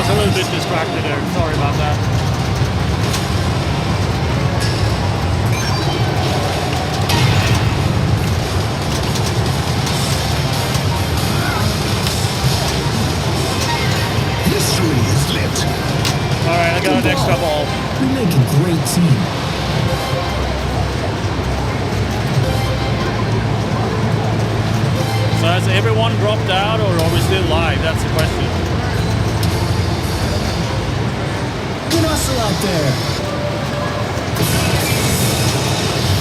was a little bit distracted there. Sorry about that. Mystery is lit. All right, I got an extra ball. We make a great team. So has everyone dropped out, or are we still live? That's the question. Good hustle out there.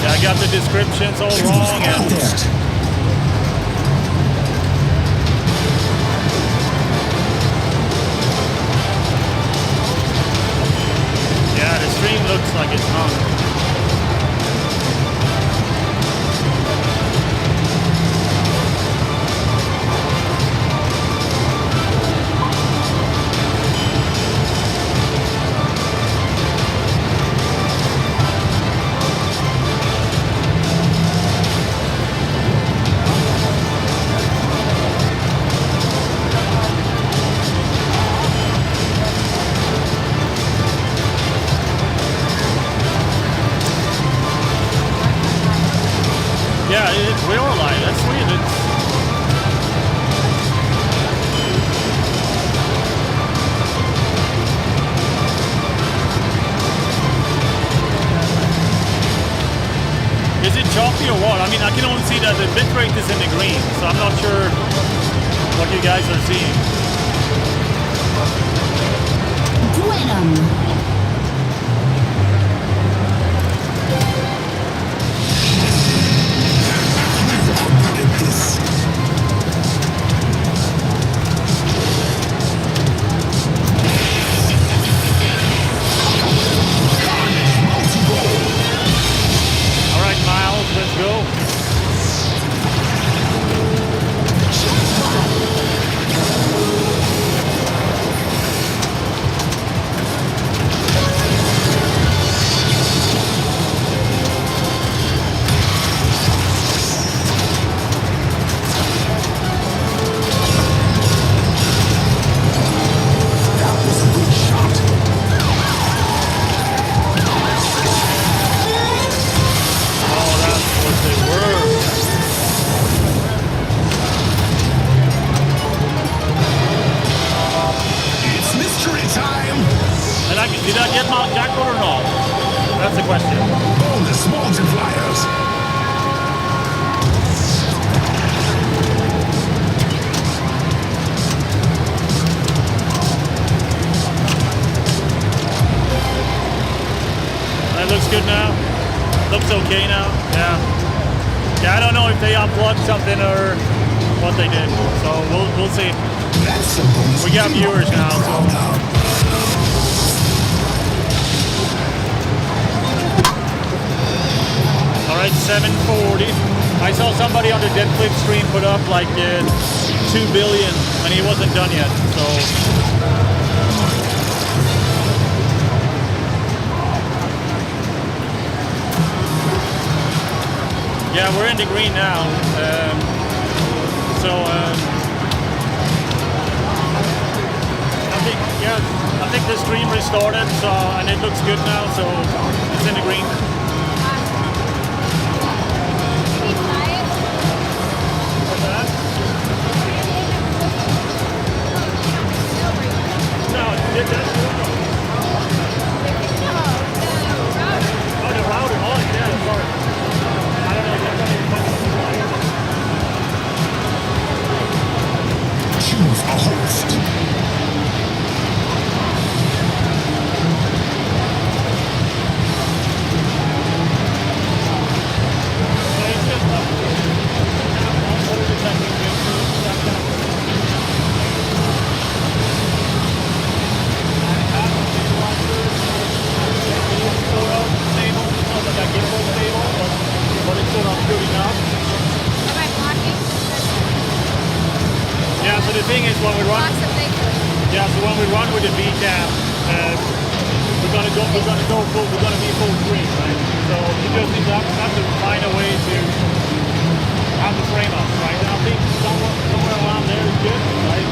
Yeah, I got the descriptions all wrong. Out there. Yeah, the stream looks like it's hung. Yeah, we are live. That's weird. Is it choppy or what? I mean, I can only see that the bitrate is in the green, so I'm not sure what you guys are seeing. Venom. Let's go. Did I get my jackpot or not? That's the question. Bonus multipliers. That looks good now. Looks okay now. Yeah. Yeah, I don't know if they unplugged something or what they did. So we'll see. We got viewers now, so. Alright, 740. I saw somebody on the Dead Flip stream put up like 2 billion and he wasn't done yet, so. Yeah, we're in the green now. I think the stream restarted, so, and it looks good now, so it's in the green. Choose a host. Yeah, so the thing is when we run, when we run with the V-cam, we're gonna go full, we're gonna be full screen, right? So you just need to have to find a way to have the frame up, right? And I think somewhere around there is good, right?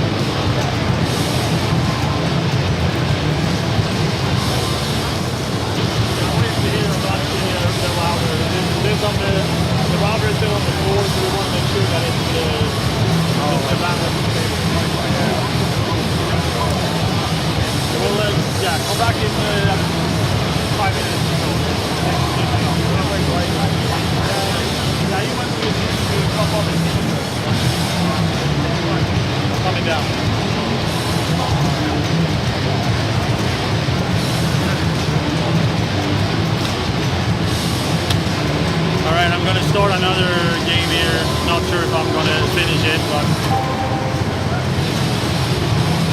start another game here. Not sure if I'm gonna finish it, but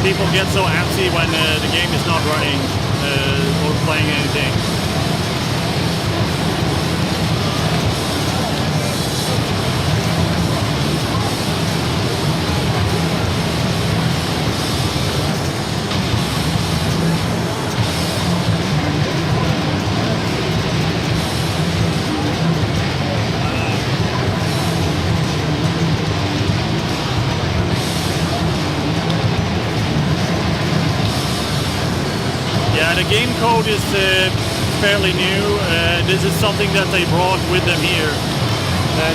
people get so antsy when the game is not running or playing anything. The game code is fairly new. This is something that they brought with them here.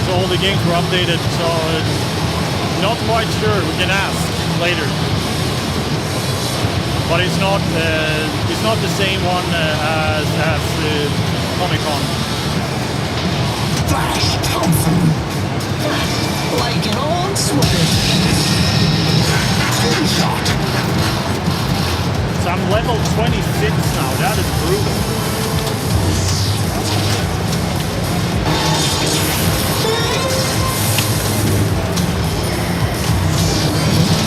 So all the games were updated, so not quite sure. We can ask later. But it's not the same one as Comic-Con. Flash Thompson. Like an old sweater. Shot. So I'm level 26 now, that is brutal.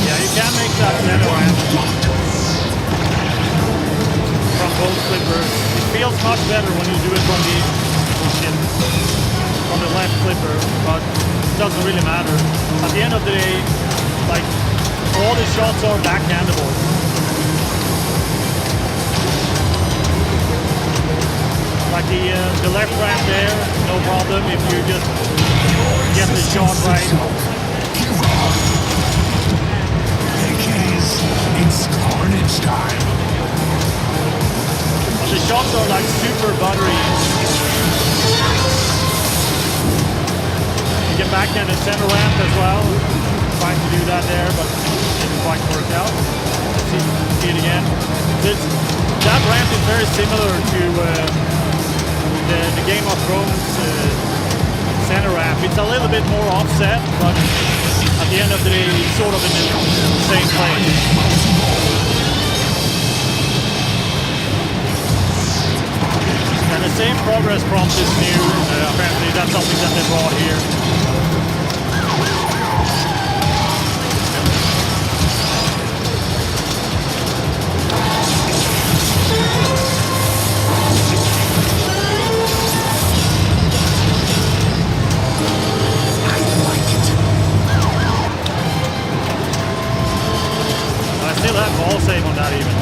Yeah, you can make that center ramp from both flippers. It feels much better when you do it from the left flipper, but it doesn't really matter. At the end of the day, like, all the shots are backhandable. Like the left ramp there, no problem if you just get the shot right. It's Carnage time. But the shots are like super buttery. You get backhand the center ramp as well. Trying to do that there, but it didn't quite work out. Let's see it again. That ramp is very similar to the Game of Thrones center ramp. It's a little bit more offset, but at the end of the day, it's sort of in the same place. And the same progress prompt is new. Apparently, that's something that they brought here. Ball save on that even.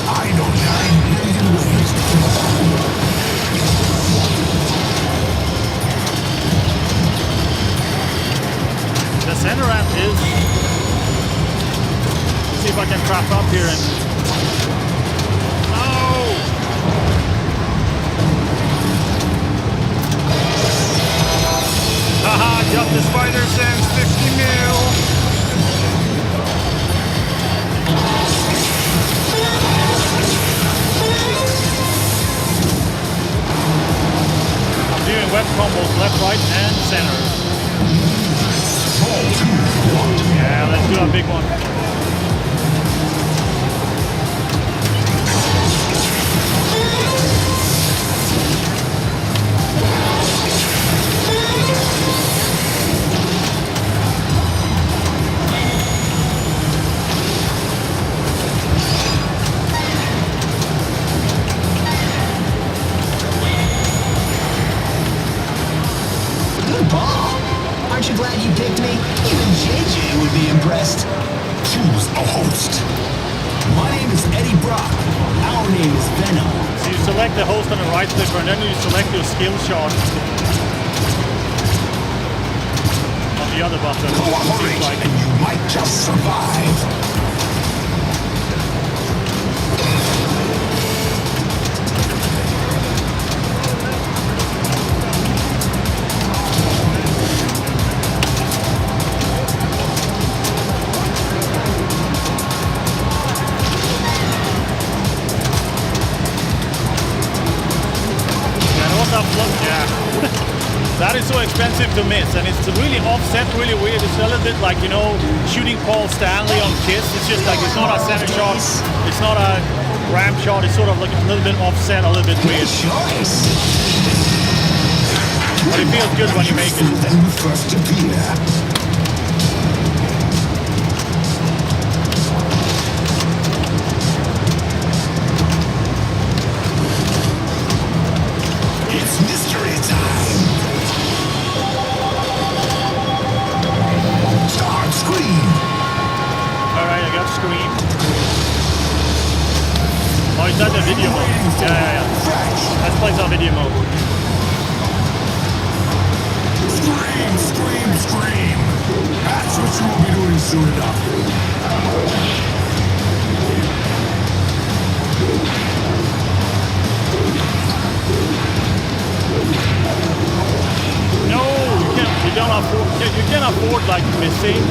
I know 9 million ways The center ramp is. Let's see if I can trap up here and. Haha, jump the spider sense, 50 mil. I'm doing web combos left, right, and center. Yeah, let's do a big one. Aren't you glad you picked me? Even JJ would be impressed. Choose a host. My name is Eddie Brock. Our name is Venom. So you select the host on the right flipper and then you select your skill shot on the other button. Cooperate like. and you might just survive. That is so expensive to miss, and it's really offset, really weird. It's a little bit like, you know, shooting Paul Stanley on Kiss. It's just like, it's not a center shot. It's not a ram shot is sort of like a little bit offset, a little bit weird. Choice. But it feels good when you make it. Then you first appear. It's mystery time. Start Scream. Alright, I got Scream. Oh, is that the video mode? Yeah. Let's play some video mode. Scream, scream, scream. That's what you will be doing soon enough. No, you can't afford like missing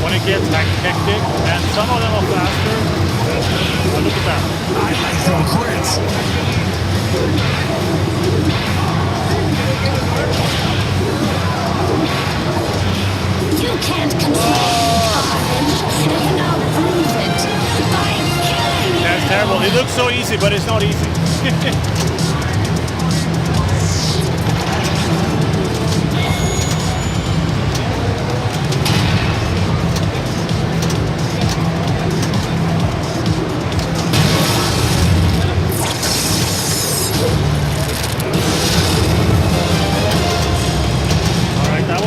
when it gets like hectic, and some of them are faster. Oh, look at that. I like your crits. You can't control Carnage. You can now prove it by killing you. That's terrible. It looks so easy, but it's not easy.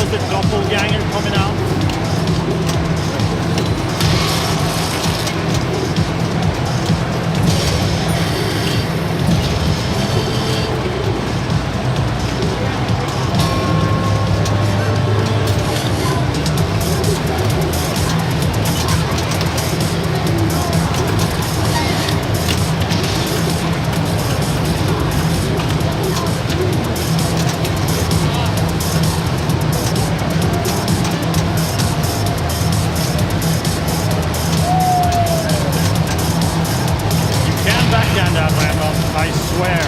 The doppelganger coming out. I swear.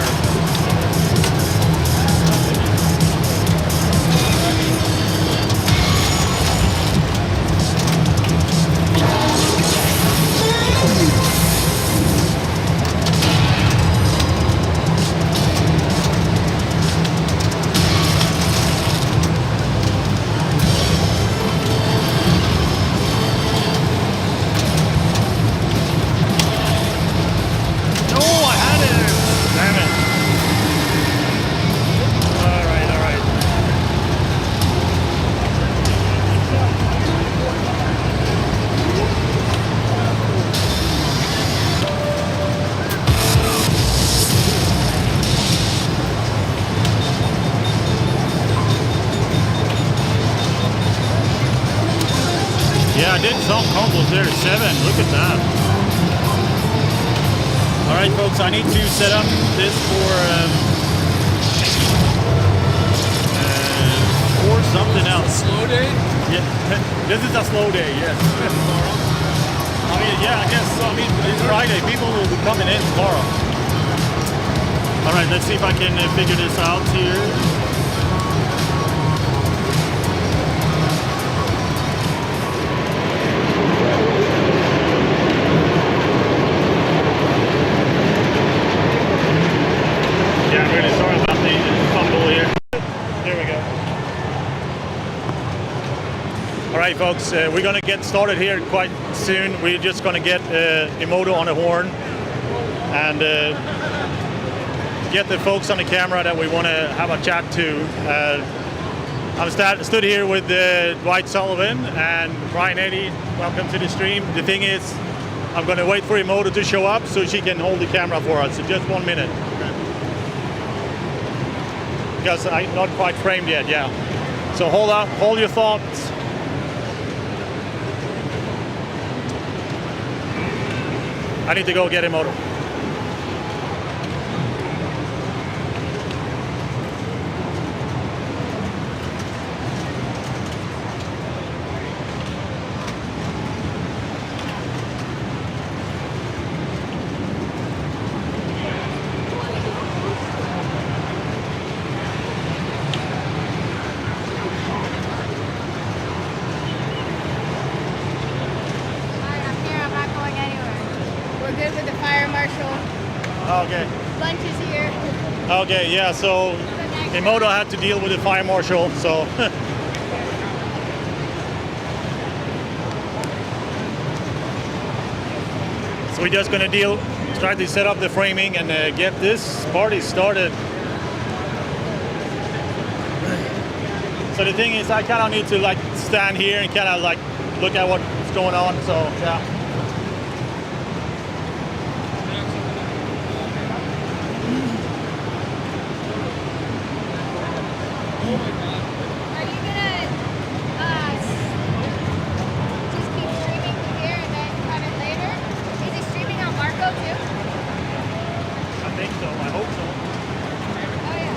Yeah, I did some combos there, 7. Look at that. All right, folks, I need to set up this for something else. Slow day? Yeah, this is a slow day, yes. I mean, yeah, I guess, it's Friday. People will be coming in tomorrow. All right, let's see if I can figure this out here. Alright folks, we're going to get started here quite soon. We're just going to get Emoto on the horn and get the folks on the camera that we want to have a chat to. I'm stood here with Dwight Sullivan and Brian Eddy. Welcome to the stream. The thing is, I'm going to wait for Emoto to show up so she can hold the camera for us. So just 1 minute. Because I'm not quite framed yet, yeah. So hold up, hold your thoughts. I need to go get Emoto. I'm here. I'm not going anywhere. fire marshal. Okay. Lunch is here. Okay, yeah, so Emoto had to deal with the fire marshal, so. So we're just gonna try to set up the framing and get this party started. So the thing is, I kind of need to like stand here and kind of like look at what's going on, so yeah. Are you gonna just keep streaming from here and then cut it later? Is he streaming on Marco too? I think so, I hope so. Oh yeah.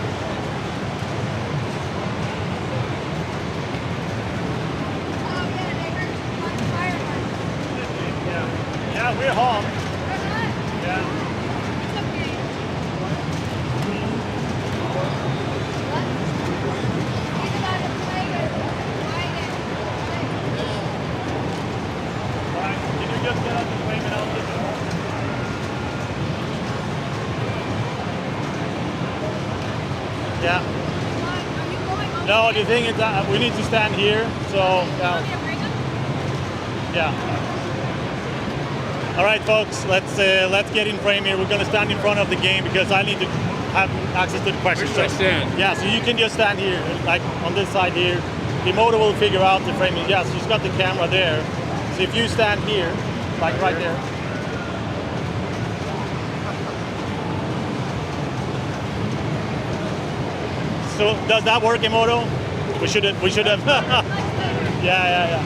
Oh yeah, they were on fire one. Yeah, we're home. We're not. Yeah. It's okay. What? He's about to play with Biden. Alright, can you just get up the frame and I'll get the Yeah. Are you going over No, the there? thing is that we need to stand here, so You want me to bring him? yeah. All right, folks, let's get in frame here. We're gonna stand in front of the game because I need to have access to the questions. Where should I stand? Yeah, so you can just stand here, like on this side here. Emoto will figure out the framing. Yeah, so she's got the camera there. So if you stand here, like right there. So does that work, Emoto? We should have. Yeah.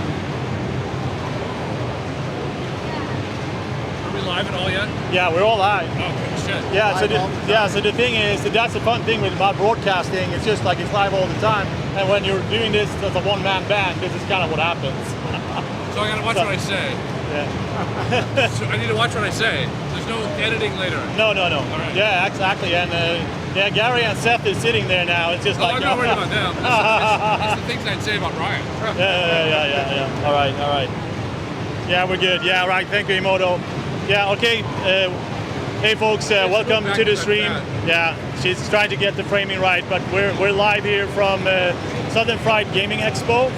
Are we live at all yet? Yeah, we're all live. Oh, shit. Yeah, so the thing is, that's the fun thing about broadcasting. It's just like it's live all the time. And when you're doing this as a one-man band, this is kind of what happens. So I gotta watch what I say. Yeah. So I need to watch what I say. There's no editing later. No. right. Yeah, exactly. And yeah, Gary and Seth is sitting there now. It's just Oh, like I'm not worried about them. That's the things I'd say about Ryan. Yeah. All right. Yeah, we're good. Yeah, right. Thank you, Emoto. Yeah, okay. Hey, folks, welcome to the stream. Yeah, she's trying to get the framing right, but we're live here from Southern Fried Gaming Expo.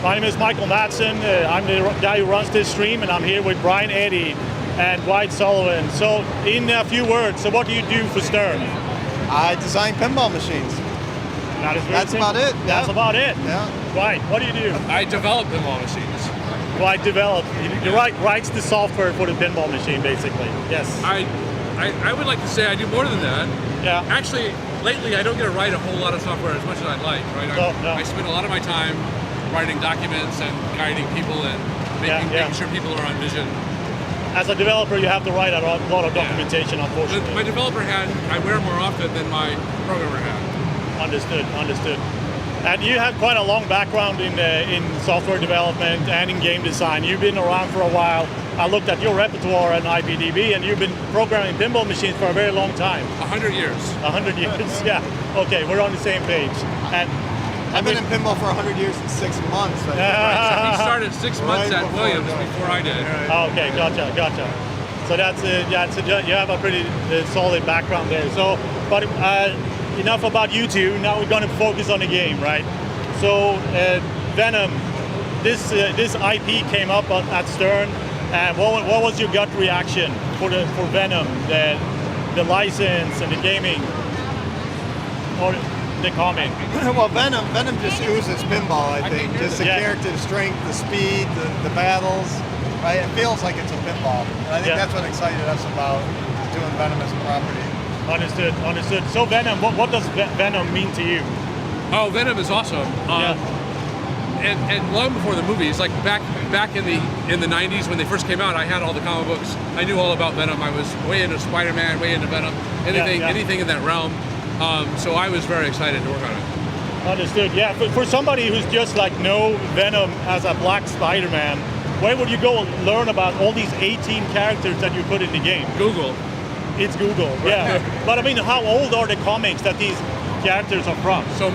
My name is Michael Madsen. I'm the guy who runs this stream, and I'm here with Brian Eddy and Dwight Sullivan. So, in a few words, so what do you do for Stern? I design pinball machines. That's about it. That's about it. Yeah. Dwight, what do you do? I develop pinball machines. Dwight develops. He writes the software for the pinball machine, basically. Yes. I would like to say I do more than that. Yeah. Actually, lately I don't get to write a whole lot of software as much as I'd like. Right? I spend a lot of my time writing documents and guiding people and making sure people are on vision. As a developer, you have to write a lot of documentation, unfortunately. My developer hat I wear more often than my programmer hat. Understood. And you have quite a long background in software development and in game design. You've been around for a while. I looked at your repertoire at IPDB, and you've been programming pinball machines for a very long time. 100 years. 100 years, yeah. Okay, we're on the same page. And I've been in pinball for 100 years and 6 months. He started 6 months at Williams before I did. Okay, gotcha. So that's you have a pretty solid background there. So, but enough about you two. Now we're going to focus on the game, right? So, Venom, this IP came up at Stern, and what was your gut reaction for Venom, the license and the gaming, or the comic? Well, Venom just oozes pinball, I think. Just the character, the strength, the speed, the battles. Right? It feels like it's a pinball. And I think that's what excited us about doing Venom as a property. Understood. So Venom, what does Venom mean to you? Oh, Venom is awesome. And long before the movies, like back in the 90s when they first came out, I had all the comic books. I knew all about Venom. I was way into Spider-Man, way into Venom, anything in that realm. So I was very excited to work on it. Understood. Yeah. For somebody who's just like know Venom as a black Spider-Man, where would you go and learn about all these 18 characters that you put in the game? Google. It's Google. Yeah. But I mean, how old are the comics that these characters are from? So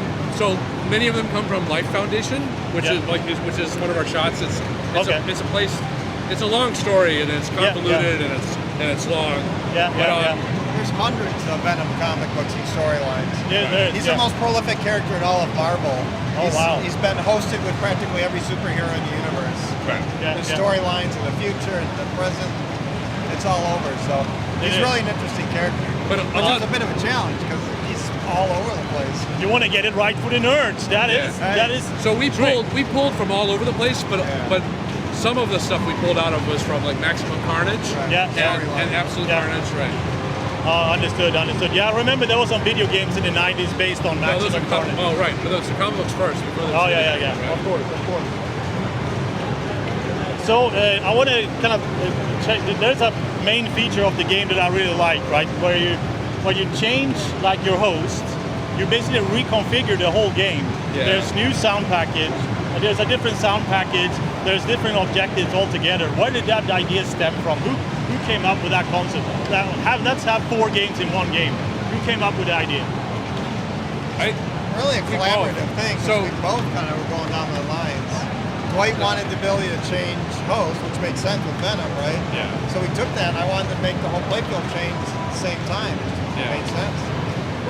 many of them come from Life Foundation, which is one of our shots. It's a place. It's a long story and it's convoluted and and it's long. Yeah, But, There's hundreds of Venom comic books and storylines. Yeah, He's the most prolific character in all of Marvel. Oh, wow. He's been hosted with practically every superhero in the universe. Right. Yeah, There's yeah. storylines in the future and the present. It's all over. So he's really an interesting character. But Which is a bit of a challenge because he's all over the place. You want to get it right for the nerds. That is. So we pulled from all over the place, but some of the stuff we pulled out of was from like Maximum Carnage, Yeah, and Absolute Yeah. Carnage, right? Understood. Yeah, I remember there was some video games in the 90s based on No, those Maximum are Carnage. oh right, but those are comic books first. Before Oh yeah. Of course. So I want to kind of check. There's a main feature of the game that I really like, right? Where you change like your host, you basically reconfigure the whole game. Yeah. There's new sound package. There's a different sound package. There's different objectives altogether. Where did that idea stem from? Who came up with that concept? Let's have 4 games in one game. Who came up with the idea? Really a collaborative thing. So we both kind of were going down the lines. Dwight wanted the ability to change host, which makes sense with Venom, right? Yeah. So we took that and I wanted to make the whole playfield change at the same time. It made sense.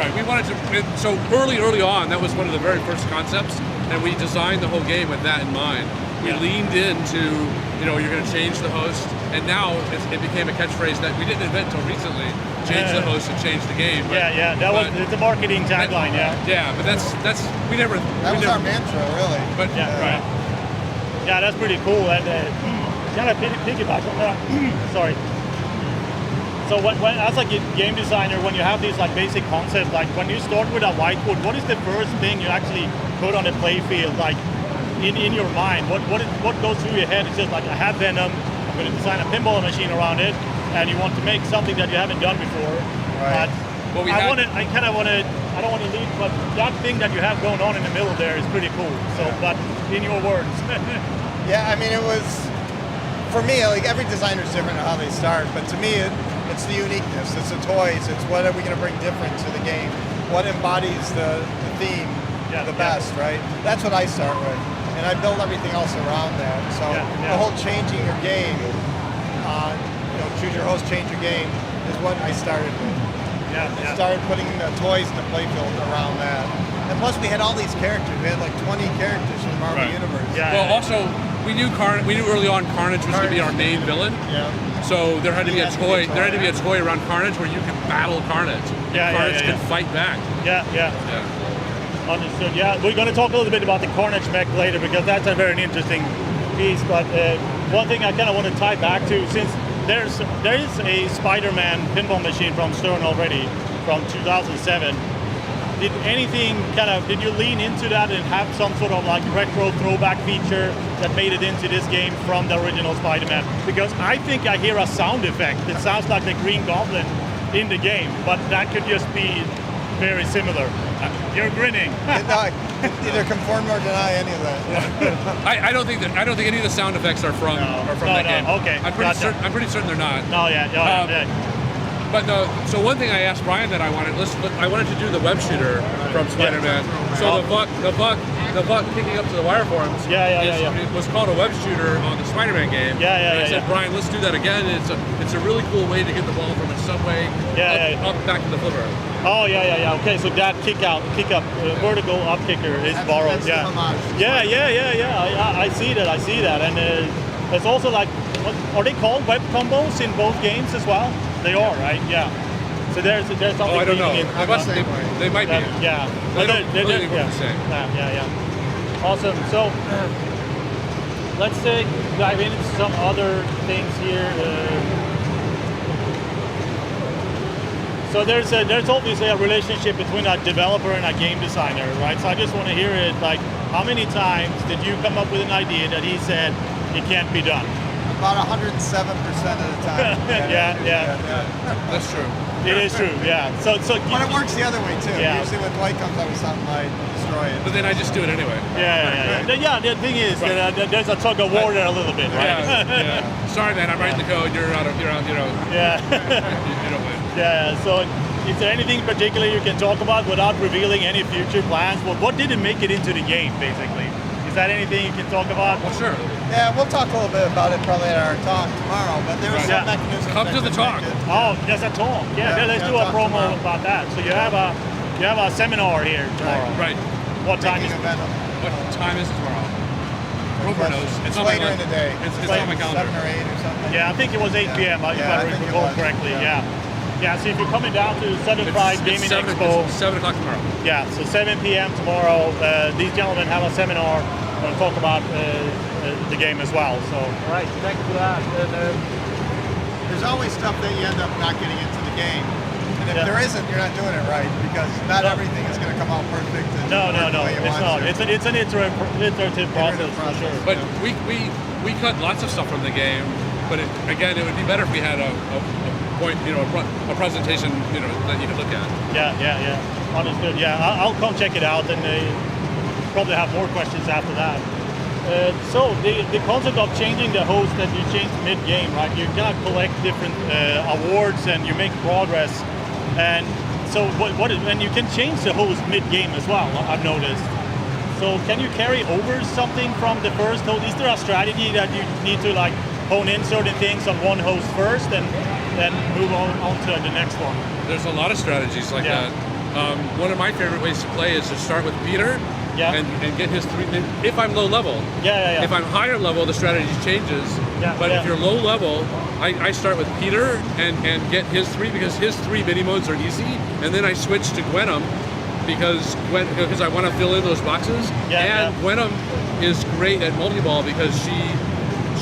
Right, we wanted to, so early on, that was one of the very first concepts, and we designed the whole game with that in mind. We leaned into, you're going to change the host, and now it became a catchphrase that we didn't invent until recently. Change the host and change the game. But, It's a marketing tagline, Yeah, but that's we never. That was our mantra, really. But right. Yeah, that's pretty cool. And kind of piggyback on that. Sorry. So when as a game designer, when you have these like basic concepts, like when you start with a whiteboard, what is the first thing you actually put on the play field, like in your mind? What goes through your head? It's just like, I have Venom, I'm going to design a pinball machine around it, and you want to make something that you haven't done before. Right. But I don't want to lead, but that thing that you have going on in the middle there is pretty cool. So, but in your words. Yeah, I mean, it was, for me, like every designer's different in how they start, but to me, it's the uniqueness, it's the toys, it's what are we going to bring different to the game, what embodies the theme the best, right? That's what I start with, and I build everything else around that. So the whole changing your game, choose your host, change your game, is what I started with. I started putting the toys in the playfield around that. And plus we had all these characters. We had like 20 characters from the Marvel Universe. Also, we knew early on Carnage was going to be our main villain. Yeah. So there had to be a toy. There had to be a toy around Carnage where you could battle Carnage. Carnage could fight back. Yeah. Understood. Yeah, we're going to talk a little bit about the Carnage mech later because that's a very interesting piece. But one thing I kind of want to tie back to, since there is a Spider-Man pinball machine from Stern already from 2007. Did you lean into that and have some sort of like retro throwback feature that made it into this game from the original Spider-Man? Because I think I hear a sound effect that sounds like the Green Goblin in the game, but that could just be very similar. You're grinning. Either conform or deny any of that. I don't think any of the sound effects are from that game. Okay, I'm pretty certain they're not. No, But so one thing I asked Brian that I wanted to do the web shooter from Spider-Man. So the buck kicking up to the wire forms it was called a web shooter on the Spider-Man game. I said, Brian, let's do that again. It's a really cool way to get the ball from its subway up back to the flipper. Oh yeah. Okay, so that kick up, vertical up kicker is borrowed. I see that, and it's also like, are they called web combos in both games as well? They are, right? Yeah. So there's something. Oh, I don't know. They might be. Yeah. They're the same. Yeah. Awesome. So let's dive into some other things here. So there's obviously a relationship between a developer and a game designer, right? So I just want to hear it. Like, how many times did you come up with an idea that he said it can't be done? About 107% of the time. Yeah. That's true. It is true, yeah. So but it works the other way too. Yeah. Usually when Dwight comes up with something, I destroy it. But then I just do it anyway. Yeah. The thing is, there's a tug of war there a little bit, right? Yeah. Sorry, man. I'm writing the code. You're out. Yeah. you don't win. Yeah. So, is there anything particular you can talk about without revealing any future plans? Well, what did it make it into the game, basically? Is that anything you can talk about? Well, sure. Yeah, we'll talk a little bit about it probably at our talk tomorrow, but there are some mechanisms. Come to the talk. Oh, there's a talk. Yeah, let's do a promo about that. So you have a seminar here tomorrow. Right. What time is it? What time is it tomorrow? Roper knows. It's on later my in the day. It's on my calendar. 7 or 8 or something. Yeah, I think it was 8 p.m. If I recall correctly. Yeah. Yeah, so if you're coming down to Southern Fried Gaming Expo. It's 7 o'clock tomorrow. Yeah, so 7 p.m. tomorrow. These gentlemen have a seminar and talk about the game as well. So, all right, thank you for that. There's always stuff that you end up not getting into the game. And if there isn't, you're not doing it right because not everything is going to come out perfect. And No, the way you it's want not. to. It's an iterative process for sure. But we cut lots of stuff from the game. But again, it would be better if we had a point, a presentation, that you could look at. Yeah. Understood. Yeah, I'll come check it out and probably have more questions after that. So the concept of changing the host that you change mid-game, right? You kind of collect different awards and you make progress. And so and you can change the host mid-game as well, I've noticed. So can you carry over something from the first host? Is there a strategy that you need to like hone in certain things on one host first and then move on to the next one? There's a lot of strategies like that. One of my favorite ways to play is to start with Peter and get his 3. If I'm low level. Yeah. If I'm higher level, the strategy changes. But if you're low level, I start with Peter and get his 3 because his 3 mini modes are easy. And then I switch to Venom because I want to fill in those boxes. Venom is great at multi-ball because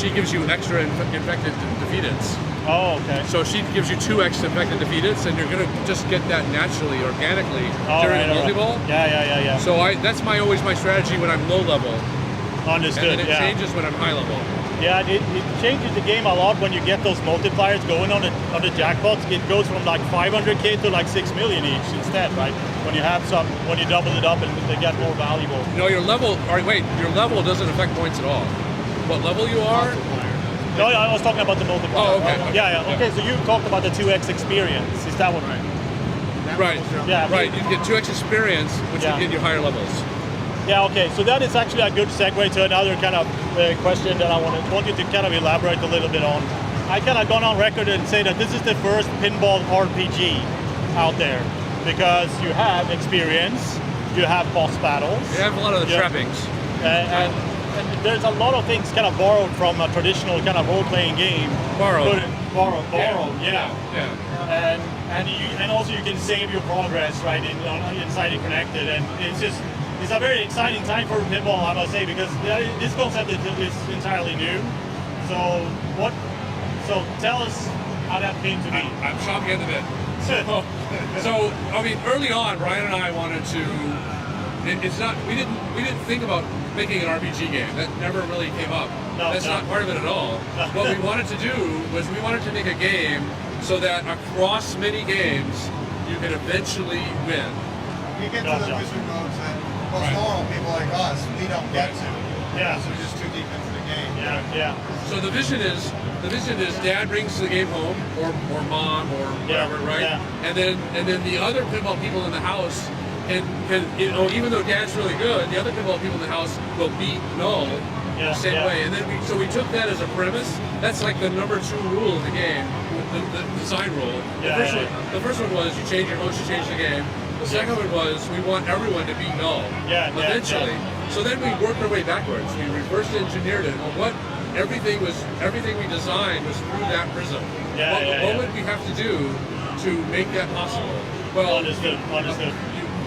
she gives you extra infected defeateds. Oh, okay. So she gives you 2x infected defeateds, and you're gonna just get that naturally, organically during the multi-ball. Yeah. So that's always my strategy when I'm low level. Understood. And then it changes when I'm high level. Yeah, it changes the game a lot when you get those multipliers going on the jackpots. It goes from like 500k to like 6 million each instead, right? When you double it up and they get more valuable. Your level. Your level doesn't affect points at all. What level you are? No, I was talking about the multiplier. Oh, okay. Yeah. Okay, so you talked about the 2x experience. Is that one right? Right. Yeah. Right. You get 2x experience, which will get you higher levels. Yeah. Okay. So that is actually a good segue to another kind of question that I want you to kind of elaborate a little bit on. I kind of gone on record and say that this is the first pinball RPG out there because you have experience, you have boss battles. You have a lot of the trappings. And there's a lot of things kind of borrowed from a traditional kind of role-playing game. Borrowed. Yeah. And also you can save your progress right inside it connected, and it's a very exciting time for pinball, I must say, because this concept is entirely new. So tell us how that came to be. I'm chomping at the bit. So I mean, early on, Brian and I wanted to. We didn't think about making an RPG game. That never really came up. That's not part of it at all. What we wanted to do was we wanted to make a game so that across many games you can eventually win. You get to the wizard modes that most normal people like us, we don't get to. Yeah. So we're just too deep into the game. Yeah. So the vision is Dad brings the game home, or Mom, or whatever, right? Yeah. And then the other pinball people in the house can even though Dad's really good, the other pinball people in the house will beat Null the same way. And then we took that as a premise. That's like the number 2 rule of the game, the design rule. The first one was you change your host, you change the game. The second one was we want everyone to beat Null eventually. So then we worked our way backwards. We reverse engineered it. Well, everything we designed was through that prism. What would we have to do to make that possible? Well, understood.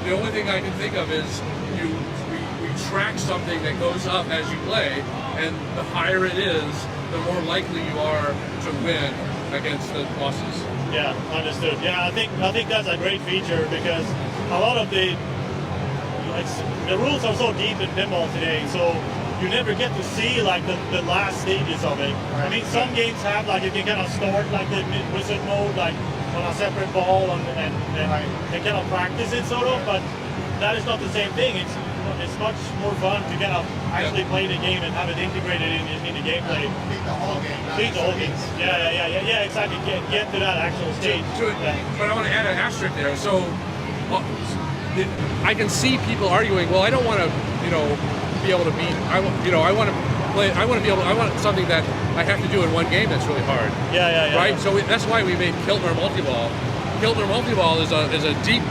The only thing I can think of is we track something that goes up as you play, and the higher it is, the more likely you are to win against the bosses. Yeah, understood. Yeah, I think that's a great feature because a lot of the rules are so deep in pinball today, so you never get to see like the last stages of it. I mean, some games have like you can kind of start like the wizard mode, like on a separate ball and kind of practice it sort of, but that is not the same thing. It's much more fun to kind of actually play the game and have it integrated in the gameplay. Beat the whole game. Yeah, exactly. Get to that actual stage. But I want to add an asterisk there. So I can see people arguing, well, I don't want to, be able to beat. I want to play. I want to be able. I want something that I have to do in one game that's really hard. Yeah. Right. So that's why we made Kiltner Multiball. Kiltner Multiball is a deep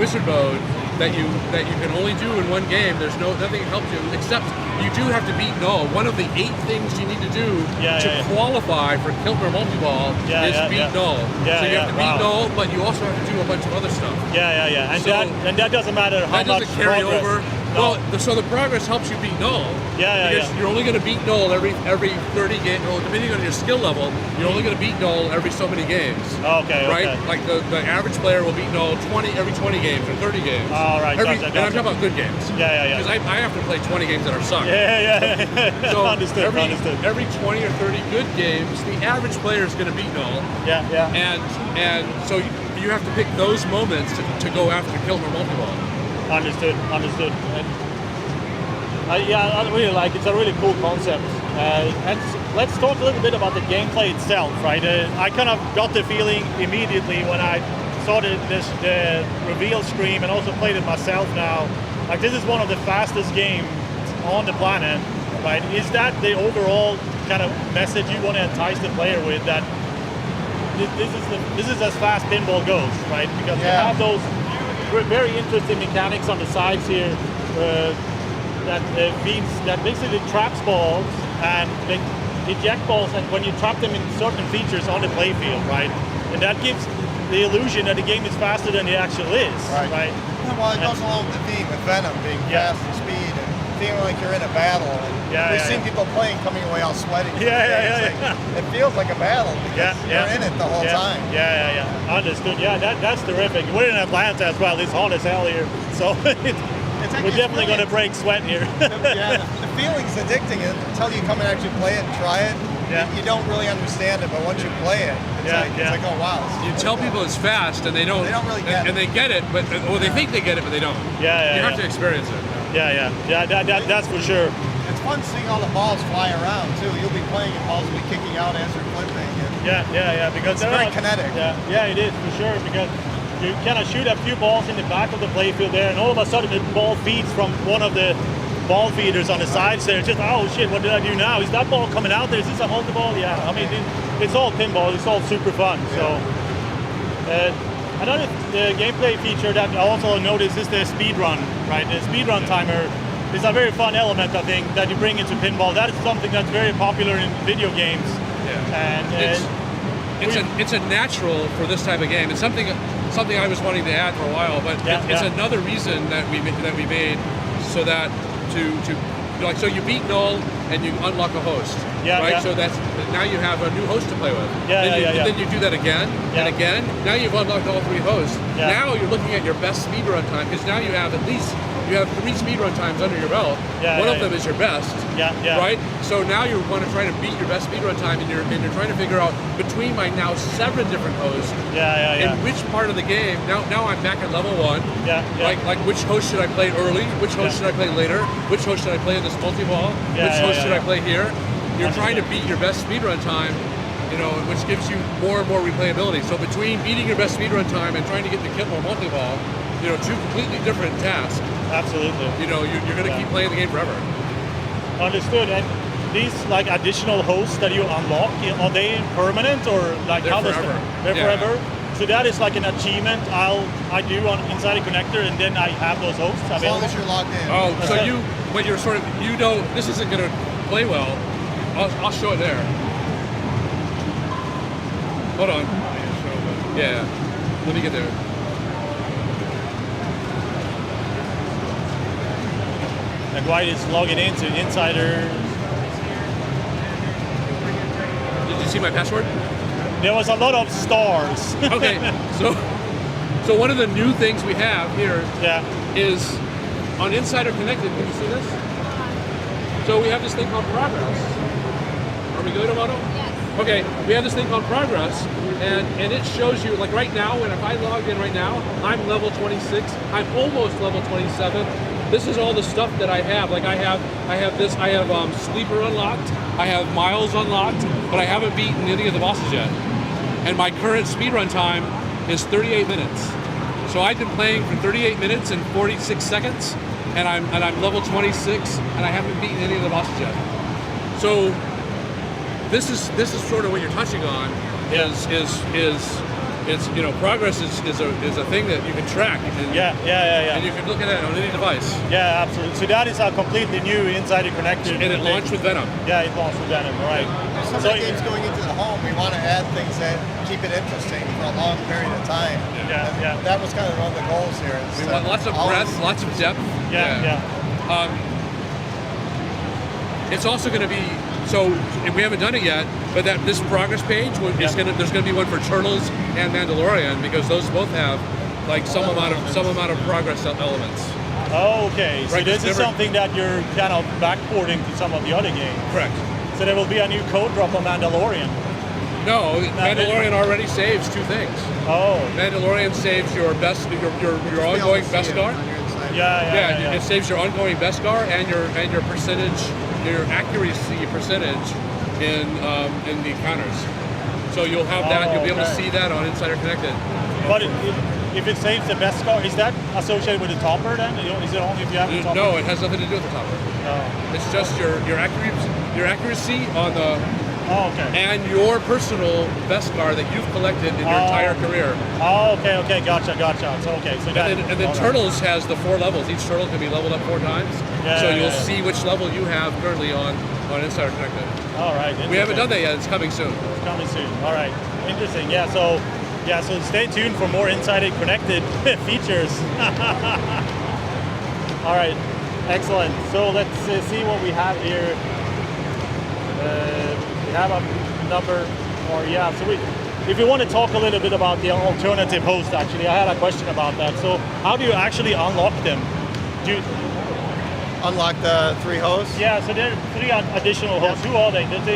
wizard mode that you can only do in one game. There's nothing helps you except you do have to beat null. One of the 8 things you need to do to qualify for Kiltner Multiball is beat null. So you have to beat null, but you also have to do a bunch of other stuff. Yeah. And that doesn't matter how much doesn't carry progress. over. No. Well, so the progress helps you beat null. Because you're only going to beat null every 30 games. Well, depending on your skill level, you're only going to beat null every so many games. Okay. Right? Like the average player will beat null every 20 games or 30 games. All right. And I'm talking about good games. Yeah. Because I have to play 20 games that are suck. Yeah. So Understood. every 20 or 30 good games, the average player is going to beat null. Yeah. And so you have to pick those moments to go after Kiltner Multiball. Understood. I really like it. It's a really cool concept. And let's talk a little bit about the gameplay itself, right? I kind of got the feeling immediately when I saw the reveal screen and also played it myself now. Like, this is one of the fastest games on the planet, right? Is that the overall kind of message you want to entice the player with, that this is as fast pinball goes, right? Because you have those very interesting mechanics on the sides here that basically traps balls and eject balls, and when you trap them in certain features on the playfield, right? And that gives the illusion that the game is faster than it actually is, right? Well, it goes along with the theme with Venom being fast and speed and feeling like you're in a battle. And we've seen people playing coming away all sweaty. It feels like a battle because you're in it the whole time. Yeah. Understood. Yeah, that's terrific. We're in Atlanta as well. It's hot as hell here, so we're definitely going to break sweat here. The feeling's addicting until you come and actually play it and try it. You don't really understand it, but once you play it, it's like, oh wow. You tell people it's fast, and they don't really get it. And they get it, but they think they get it, but they don't. You have to experience it. That's for sure. It's fun seeing all the balls fly around too. You'll be playing and balls will be kicking out as you're flipping. Because it's very kinetic. Yeah, it is for sure, because you kind of shoot a few balls in the back of the playfield there, and all of a sudden the ball feeds from one of the ball feeders on the sides there. It's just, oh shit, what did I do now? Is that ball coming out there? Is this a multi-ball? Yeah, I mean, it's all pinball. It's all super fun. So another gameplay feature that I also noticed is the speed run, right? The speed run timer is a very fun element, I think, that you bring into pinball. That is something that's very popular in video games. And it's a natural for this type of game. It's something I was wanting to add for a while, but it's another reason that we made so that so you beat null and you unlock a host, right? So that's now you have a new host to play with. Then you do that again and again. Now you've unlocked all 3 hosts. Now you're looking at your best speedrun time, because now you have 3 speedrun times under your belt. One of them is your best. Right? So now you want to try to beat your best speedrun time, and you're trying to figure out between my now 7 different hosts in which part of the game. Now I'm back at level 1. Like which host should I play early? Which host should I play later? Which host should I play in this multi-ball? Which host should I play here? You're trying to beat your best speedrun time, which gives you more and more replayability. So between beating your best speedrun time and trying to get the Kiltner multi-ball, 2 completely different tasks. Absolutely. You're going to keep playing the game forever. Understood. And these additional hosts that you unlock, are they permanent, or like they're forever? They're forever. So that is like an achievement I do on inside a connector, and then I have those hosts available. As long as you're logged in. Oh, so when you're sort of this isn't going to play well. I'll show it there. Hold on. Yeah. Let me get there. And White is logging into Insider. Did you see my password? There was a lot of stars. Okay, so one of the new things we have here is on Insider Connected. Can you see this? So we have this thing called Progress. Are we good, Amato? Yes. Okay, we have this thing called Progress, and it shows you, like right now, if I log in right now, I'm level 26. I'm almost level 27. This is all the stuff that I have. Like I have this. I have Sleeper unlocked. I have Miles unlocked, but I haven't beaten any of the bosses yet. And my current speedrun time is 38 minutes. So I've been playing for 38 minutes and 46 seconds, and I'm level 26, and I haven't beaten any of the bosses yet. So this is sort of what you're touching on. Is progress is a thing that you can track. And And you can look at it on any device. Yeah, absolutely. So that is a completely new insider connected. And it launched with Venom. Yeah, it launched with Venom. Right. Some of the games going into the home, we want to add things that keep it interesting for a long period of time. Yeah. That was kind of one of the goals here. We want lots of breadth, lots of depth. Yeah. It's also going to be, so we haven't done it yet, but this progress page there's going to be one for Turtles and Mandalorian, because those both have like some amount of progress elements. Oh, okay. So Right, this is something that you're kind of backporting to some of the other games. Correct. So there will be a new code drop on Mandalorian. No, Mandalorian already saves two things. Oh. Mandalorian saves your ongoing Beskar. Yeah. It saves your ongoing Beskar and your percentage, your accuracy percentage in the encounters. So you'll have that. You'll be able to see that on Insider Connected. But if it saves the Beskar, is that associated with the topper then? Is it only if you have the topper? No, it has nothing to do with the topper. Oh. It's just your accuracy on the. Oh, okay. And your personal Beskar that you've collected in your entire career. Oh, okay, gotcha. So so that. And then Turtles has the 4 levels. Each turtle can be leveled up 4 times. So you'll see which level you have currently on Insider Connected. All right. We haven't done that yet. It's coming soon. It's coming soon. All right. Interesting. So stay tuned for more Insider Connected features. All right. Excellent. So let's see what we have here. We have a number, so if you want to talk a little bit about the alternative host, actually, I had a question about that. So how do you actually unlock them? Do you unlock the 3 hosts? Yeah, so there are 3 additional hosts. Who are they? Is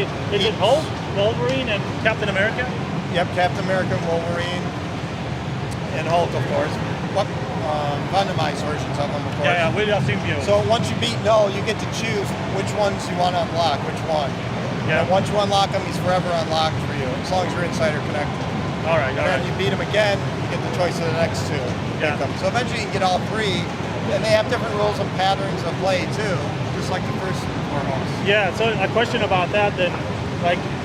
it Hulk, Wolverine, and Captain America? Yep, Captain America, Wolverine, and Hulk, of course. What randomized versions of them, of course. Yeah, we assume you. So once you beat Null, you get to choose which ones you want to unlock, which one. Yeah. And once you unlock him, he's forever unlocked for you, as long as you're Insider Connected. All right. And then you beat him again, you get the choice of the next 2. Yeah. So eventually you can get all 3, and they have different rules and patterns of play too, just like the first 4 hosts. Yeah. So a question about that then,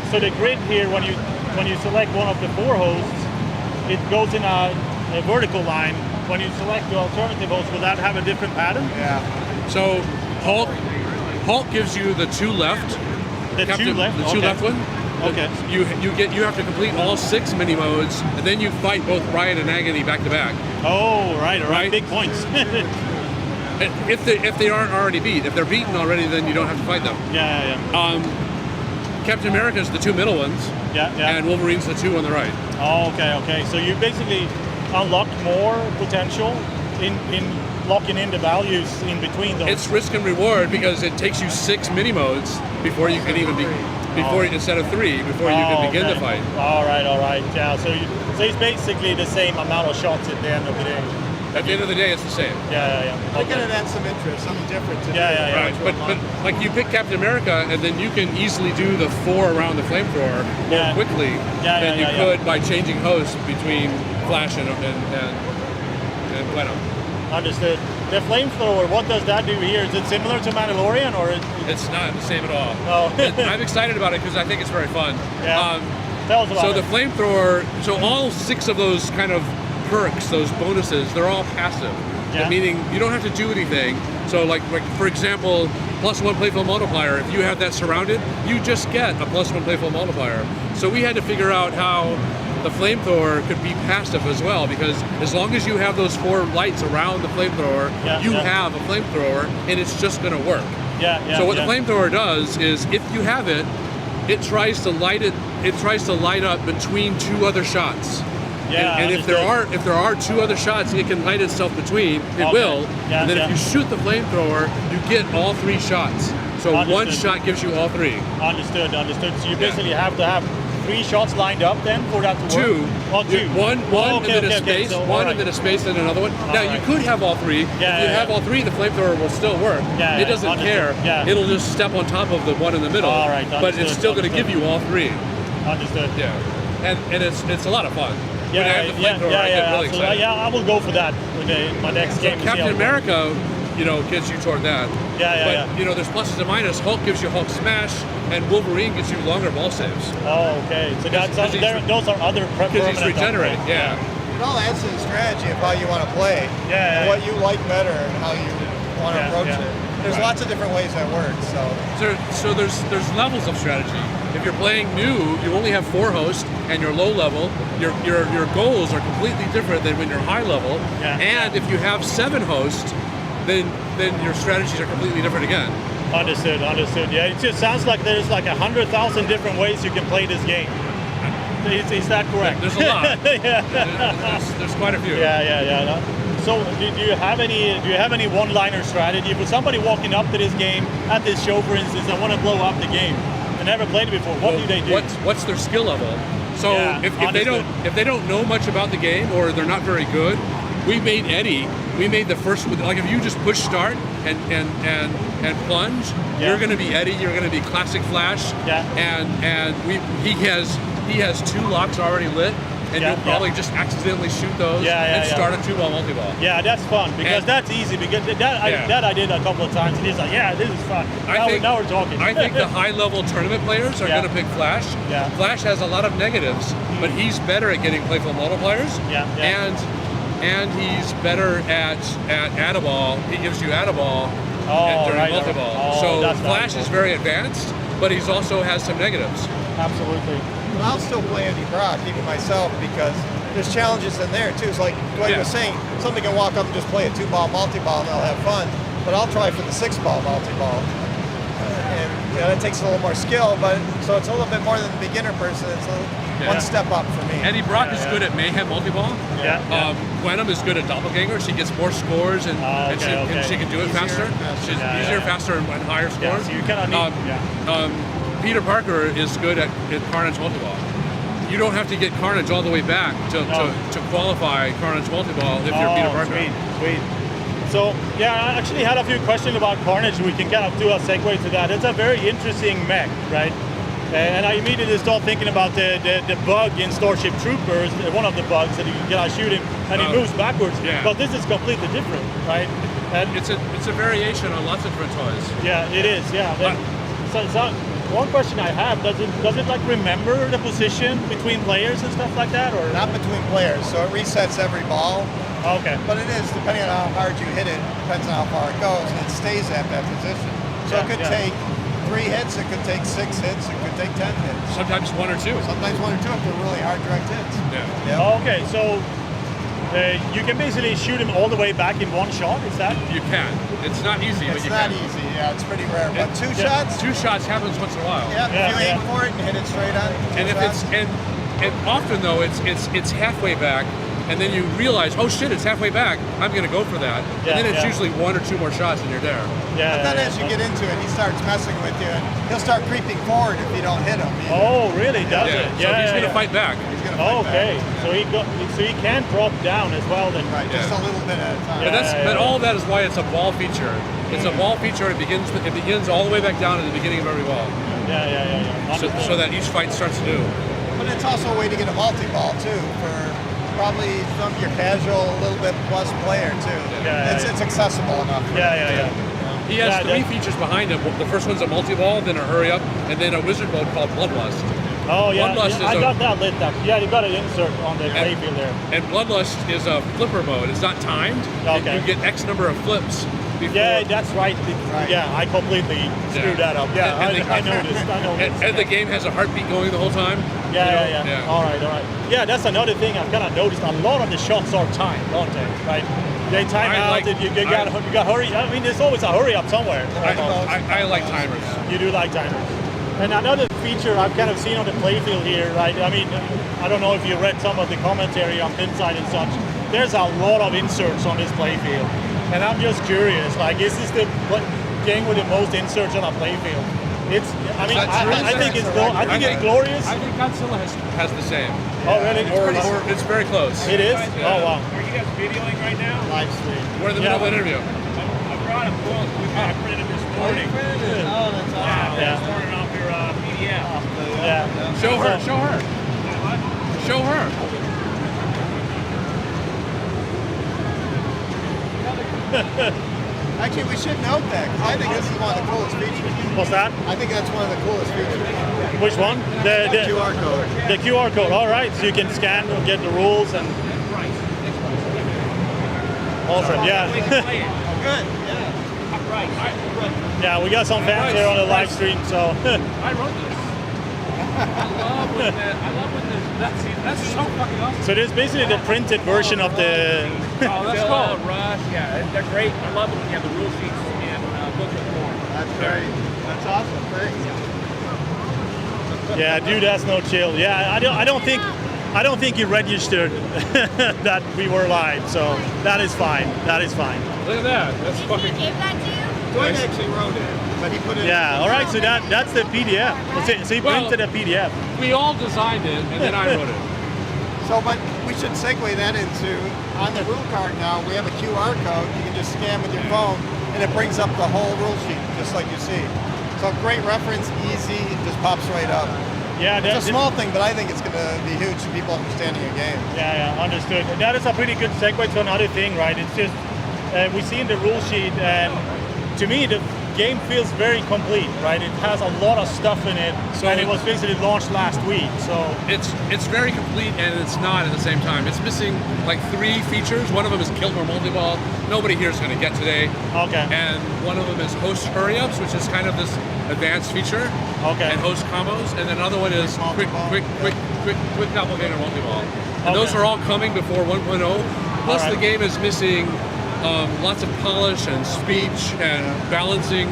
so the grid here, when you select one of the 4 hosts, it goes in a vertical line. When you select the alternative host, will that have a different pattern? Yeah. So Hulk gives you the 2 left. The 2 left? The 2 left one. Okay. You have to complete all 6 mini modes, and then you fight both Riot and Agony back to back. Oh, right. Big points. If they aren't already beat, if they're beaten already, then you don't have to fight them. Yeah. Captain America's the 2 middle ones. Yeah. And Wolverine's the 2 on the right. Oh, okay. So you basically unlocked more potential in locking in the values in between those. It's risk and reward because it takes you 6 mini modes before you can even be instead of 3 before you can begin the fight. All right. Yeah. So it's basically the same amount of shots at the end of the day. At the end of the day, it's the same. Yeah. They're going to add some interest, something different to do. Yeah. Right, but like you pick Captain America, and then you can easily do the 4 around the flamethrower more quickly than you could by changing hosts between Flash and Venom. Understood. The flamethrower, what does that do here? Is it similar to Mandalorian, or It's not the same at all. Oh. I'm excited about it because I think it's very fun. Yeah. Tell us about so it. the flamethrower, so all 6 of those kind of perks, those bonuses, they're all passive. Yeah. Meaning you don't have to do anything. So like for example, +1 playful multiplier, if you have that surrounded, you just get a +1 playful multiplier. So we had to figure out how the flamethrower could be passive as well, because as long as you have those 4 lights around the flamethrower, you have a flamethrower, and it's just going to work. So what the flamethrower does is, if you have it, it tries to light up between 2 other shots. And if there are 2 other shots it can light itself between, it will. And then if you shoot the flamethrower, you get all 3 shots. So one shot gives you all 3. Understood. So you basically have to have 3 shots lined up then for that to work? 2. One and then a space, So, and then a space, and another one. Now you could have all 3. If you have all 3, the flamethrower will still work. It doesn't care. It'll just step on top of the one in the middle. But it's still going to give you all 3. Understood. Yeah. And it's a lot of fun. I get really excited. I will go for that in my next game. Captain America gets you toward that. Yeah. But there's pluses and minuses. Hulk gives you Hulk smash, and Wolverine gives you longer ball saves. Oh, okay. So those are other because he's regenerate. Yeah. It all adds to the strategy of how you want to play, and what you like better, and how you want to approach it. There's lots of different ways that works. So there's levels of strategy. If you're playing new, you only have 4 hosts, and you're low level. Your goals are completely different than when you're high level. And if you have 7 hosts, then your strategies are completely different again. Understood. Yeah, it just sounds like there's like 100,000 different ways you can play this game. Is that correct? There's a lot. There's quite a few. Yeah. So do you have any one-liner strategy for somebody walking up to this game at this show, for instance, and want to blow up the game? They never played it before. What do they do? What's their skill level? So if they don't know much about the game, or they're not very good, we made Eddie. We made the first, like, if you just push start and plunge, you're going to be Eddie. You're going to be classic Flash. And he has 2 locks already lit. And you'll probably just accidentally shoot those and start a 2-ball multi-ball. Yeah, that's fun because that's easy. Because I did a couple of times, and he's like, "Yeah, this is fun." Now we're talking. I think the high-level tournament players are going to pick Flash. Flash has a lot of negatives, but he's better at getting playful multipliers. And he's better at add-a-ball. He gives you add-a-ball during multi-ball. So Flash is very advanced, but he also has some negatives. Absolutely. But I'll still play Eddie Brock, even myself, because there's challenges in there too. It's like Dwight was saying, somebody can walk up and just play a 2-ball multi-ball and they'll have fun. But I'll try for the 6-ball multi-ball. And that takes a little more skill, but so it's a little bit more than the beginner person. It's one step up for me. Eddie Brock is good at Mayhem multi-ball. Venom is good at Doppelganger. She gets more scores and she can do it faster. She's easier, faster, and higher scores. So you cannot Peter Parker is good at Carnage multi-ball. You don't have to get Carnage all the way back to qualify Carnage multi-ball if you're Peter Parker. Sweet. So, I actually had a few questions about Carnage. We can kind of do a segue to that. It's a very interesting mech, right? And I immediately start thinking about the bug in Starship Troopers, one of the bugs that you can shoot him and he moves backwards. But this is completely different, right? And it's a variation on lots of different toys. Yeah, it is. Yeah. So one question I have, does it like remember the position between players and stuff like that, or not between players? So it resets every ball. Okay. But it is, depending on how hard you hit it, depends on how far it goes, and it stays at that position. So it could take 3 hits, it could take 6 hits, it could take 10 hits. Sometimes 1 or 2. Sometimes 1 or 2 if they're really hard direct hits. Okay, so you can basically shoot him all the way back in one shot, is that? You can. It's not easy, but you It's not can. easy, it's pretty rare. But 2 shots? 2 shots happens once in a while. If you aim for it and hit it straight on. And if it's and often though it's halfway back, and then you realize, oh shit, it's halfway back. I'm gonna go for that. And then it's usually 1 or 2 more shots and you're there. But then as you get into it, he starts messing with you, and he'll start creeping forward if you don't hit him. Oh, really? Does it? So he's gonna fight back. Okay, so he can drop down as well then. Right, just a little bit at a time. But all of that is why it's a ball feature. It's a ball feature. It begins all the way back down at the beginning of every ball. So that each fight starts anew. But it's also a way to get a multi-ball too for probably some of your casual, a little bit plus player too. It's accessible enough. He has 3 features behind him. The first one's a multi-ball, then a hurry up, and then a wizard mode called Bloodlust. Oh yeah, I got that lit up. Yeah, you got an insert on the playfield there. And Bloodlust is a flipper mode. It's not timed. Okay. You get X number of flips. Yeah, that's right. Yeah, I completely screwed that up. Yeah, I noticed. And the game has a heartbeat going the whole time. Yeah. All right. Yeah, that's another thing I've kind of noticed. A lot of the shots are timed, aren't they? Right? They time out. You got hurry. I mean, there's always a hurry up somewhere. I like timers. You do like timers. And another feature I've kind of seen on the playfield here, right? I mean, I don't know if you read some of the commentary on Pinside and such. There's a lot of inserts on this playfield. And I'm just curious, like, is this the game with the most inserts on a playfield? I think it's glorious. I think Godzilla has the same. Oh, really? It's very close. It is? Yeah. Oh, wow. Are you guys videoing right now? Live stream. We're in the middle of an interview. I brought a book. I printed it this morning. Oh, that's awesome. It's starting off your PDF. Yeah. Show her. Show her. Actually, we should note that, because I think this is one of the coolest features. What's that? I think that's one of the coolest features. Which one? The QR code. The QR code. All right, so you can scan and get the rules and. Awesome. Yeah. Good. Yeah, we got some fans here on the live stream, so. I wrote this. I love when that's so fucking awesome. So this is basically the printed version of the. Oh, that's cool. Rush, yeah, they're great. I love it when you have the rule sheets and booklet form. That's great. That's awesome. Thanks. Yeah, dude, that's no chill. Yeah, I don't think he registered that we were live, so that is fine. That is fine. Look at that. That's fucking. He gave that to you? Dwight actually wrote it, but he put it. Yeah. All right. So that's the PDF. So he printed a PDF. We all designed it, and then I wrote it. So, but we should segue that into, on the rule card now, we have a QR code. You can just scan with your phone, and it brings up the whole rule sheet, just like you see. So great reference, easy, it just pops right up. Yeah, It's a small thing, but I think it's going to be huge for people understanding your game. Yeah, understood. And that is a pretty good segue to another thing, right? It's just we see in the rule sheet, and to me, the game feels very complete, right? It has a lot of stuff in it, and it was basically launched last week. So it's very complete, and it's not at the same time. It's missing like 3 features. One of them is Kilmer Multiball. Nobody here is going to get today. Okay. And one of them is Host Hurry-Ups, which is kind of this advanced feature. Okay. And Host Combos, and then another one is Quick Doppelganger Multiball. And those are all coming before 1.0. Plus, the game is missing lots of polish and speech and balancing.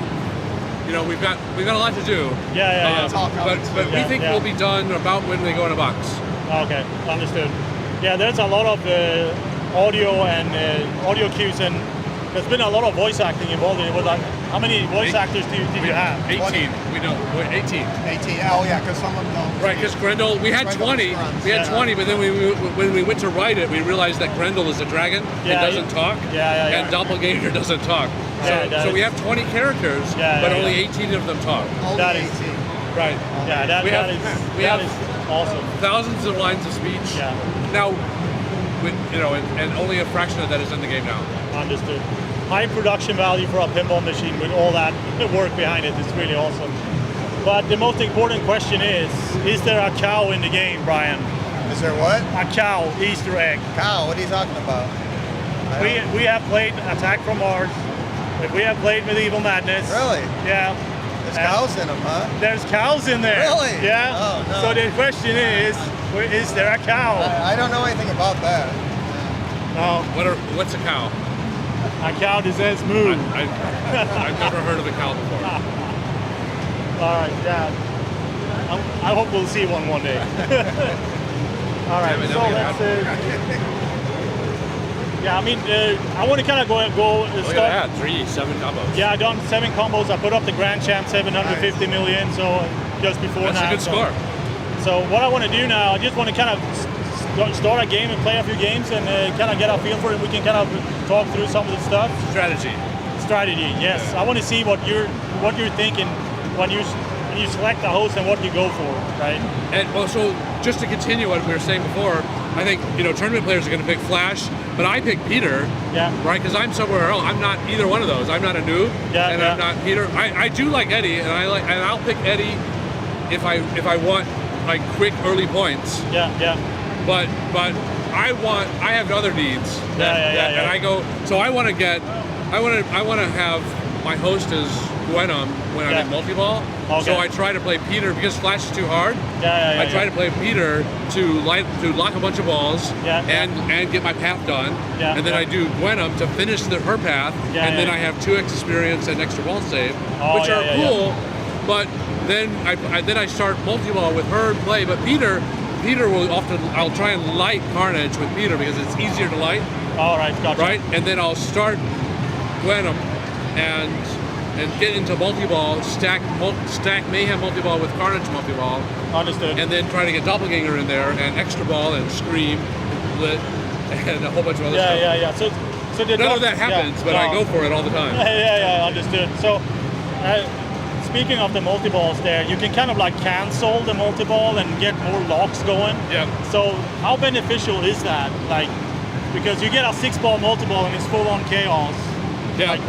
You know, we've got a lot to do. Yeah. But we think we'll be done about when they go in a box. Okay, understood. Yeah, there's a lot of audio and audio cues, and there's been a lot of voice acting involved in it. Like, how many voice actors did you have? 18. We know. 18. 18. Oh yeah, because some of them don't. Right, because Grendel, we had 20. We had 20, but then when we went to write it, we realized that Grendel is a dragon and doesn't talk. And Doppelganger doesn't talk. So we have 20 characters, but only 18 of them talk. That is right. Yeah, that is awesome. Thousands of lines of speech. Yeah. Now, and only a fraction of that is in the game now. Understood. High production value for a pinball machine with all that work behind it is really awesome. But the most important question is there a cow in the game, Brian? Is there what? A cow Easter egg. Cow? What are you talking about? We have played Attack from Mars. We have played Medieval Madness. Really? Yeah. There's cows in them, huh? There's cows in there. Really? Yeah. Oh, no. So the question is there a cow? I don't know anything about that. No. What's a cow? A cow that says moo. I've never heard of a cow before. All right, yeah. I hope we'll see one day. All right, so let's. Yeah, I mean, I want to kind of go Look at that, 7 combos. Yeah, I done 7 combos. I put up the Grand Champ 750 million, so just before That's now. a good score. So what I want to do now, I just want to kind of start a game and play a few games and kind of get a feel for it. We can kind of talk through some of the stuff. Strategy, yes. Yeah. I want to see what you're thinking when you select a host and what you go for, right? And also, just to continue what we were saying before, I think tournament players are going to pick Flash, but I pick Peter, right? Because I'm somewhere else. I'm not either one of those. I'm not a noob, and I'm not Peter. I do like Eddie, and I'll pick Eddie if I want like quick early points. But I have other needs. And I go. So I want to have my host as Venom when I'm in multi-ball. Okay. So I try to play Peter because Flash is too hard. I try to play Peter to lock a bunch of balls and get my path done. And then I do Venom to finish her path. And then I have 2x experience and extra ball save, which are cool. But then I start multi-ball with her and play. But Peter will often, I'll try and light Carnage with Peter because it's easier to light. All right, gotcha. Right, and then I'll start Venom and get into multi-ball, stack Mayhem multi-ball with Carnage multi-ball. Understood. And then try to get Doppelganger in there and extra ball and Scream and Lit and a whole bunch of other stuff. Yeah. So none of that happens, but I go for it all the time. Yeah, understood. So speaking of the multi-balls there, you can kind of like cancel the multi-ball and get more locks going. Yeah. So how beneficial is that? Like, because you get a 6-ball multi-ball and it's full on chaos. Yeah. Like,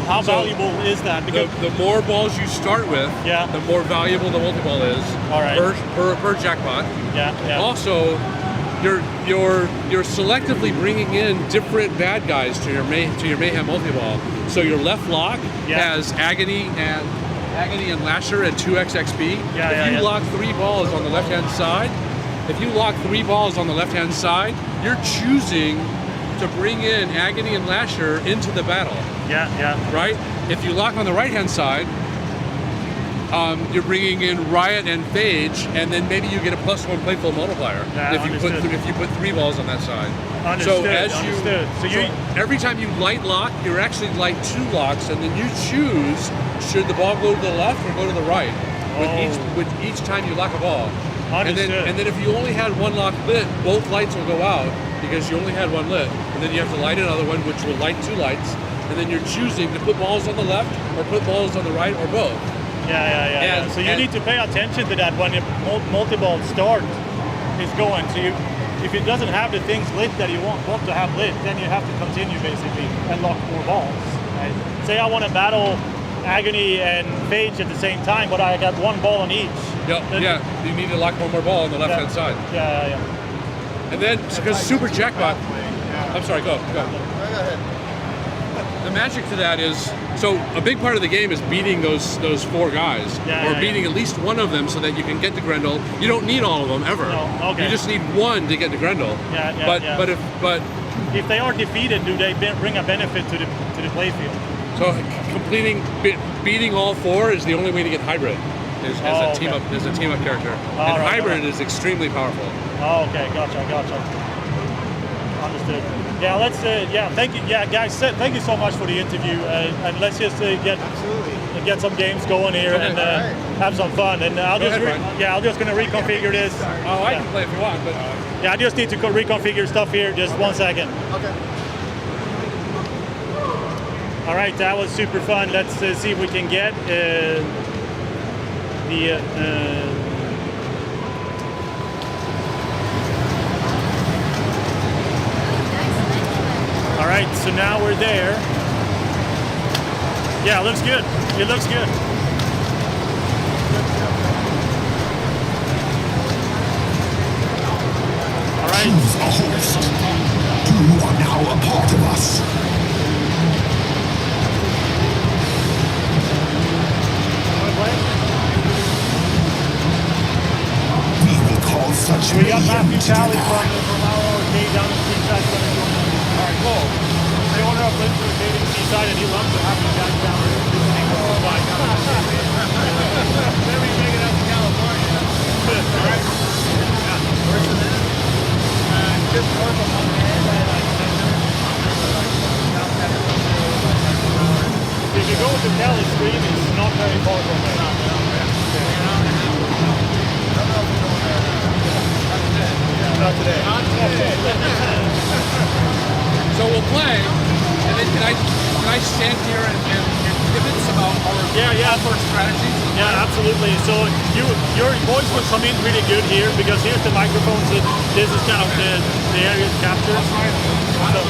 how So, valuable is that? Because the more balls you start with, Yeah. the more valuable the multi-ball is. All right. Per jackpot. yeah. Also, you're selectively bringing in different bad guys to your mayhem multi-ball. So your left lock has Agony and Lasher and 2x XP. If you lock 3 balls on the left-hand side, you're choosing to bring in Agony and Lasher into the battle. Yeah. Right? If you lock on the right-hand side, you're bringing in Riot and Phage, and then maybe you get a +1 playful multiplier if you put 3 balls on that side. Understood. So every time you light lock, you're actually light 2 locks, and then you choose should the ball go to the left or go to the right with each time you lock a ball. Understood. And then if you only had 1 lock lit, both lights will go out because you only had 1 lit, and then you have to light another one, which will light 2 lights, and then you're choosing to put balls on the left or put balls on the right or both. Yeah. So you need to pay attention to that when your multi-ball start is going. So if it doesn't have the things lit that you want to have lit, then you have to continue basically and lock more balls. Right? Say I want to battle Agony and Phage at the same time, but I got 1 ball on each. You need to lock 1 more ball on the left-hand side. Yeah. And then, because Super Jackpot... I'm sorry, go. Go ahead. The magic to that is, so a big part of the game is beating those 4 guys, beating at least one of them so that you can get to Grendel. You don't need all of them ever. No, okay. You just need 1 to get to Grendel. But if they are defeated, do they bring a benefit to the playfield? So beating all 4 is the only way to get Hybrid. Is a team up character, Hybrid is extremely powerful. Oh, okay, gotcha. Understood. Yeah, let's. Thank you. Yeah, guys, thank you so much for the interview, and let's just get some games going here and have some fun. And I'm just gonna reconfigure this. Oh, I can play if you want, but I just need to reconfigure stuff here. Just 1 second. Okay. All right, that was super fun. Let's see if we can get All right, so now we're there. Yeah, it looks good. It looks good. All right. Choose a host. You are now a part of us. We will call such We got mayhem Matthew to Talley the from our arcade down in Seaside. All right, cool. The owner of Lincoln Arcade in Seaside, and he loves to have you guys down there visiting with us. Maybe make it out to California. All right. Where's the minute? Just north of If you go to Cali Stream, it's not very far from there. Not today. so we'll play, and then can I stand here and pivot some of our strategies? Yeah, absolutely. So your voice will come in really good here because here's the microphone. So this is kind of the area it captures. So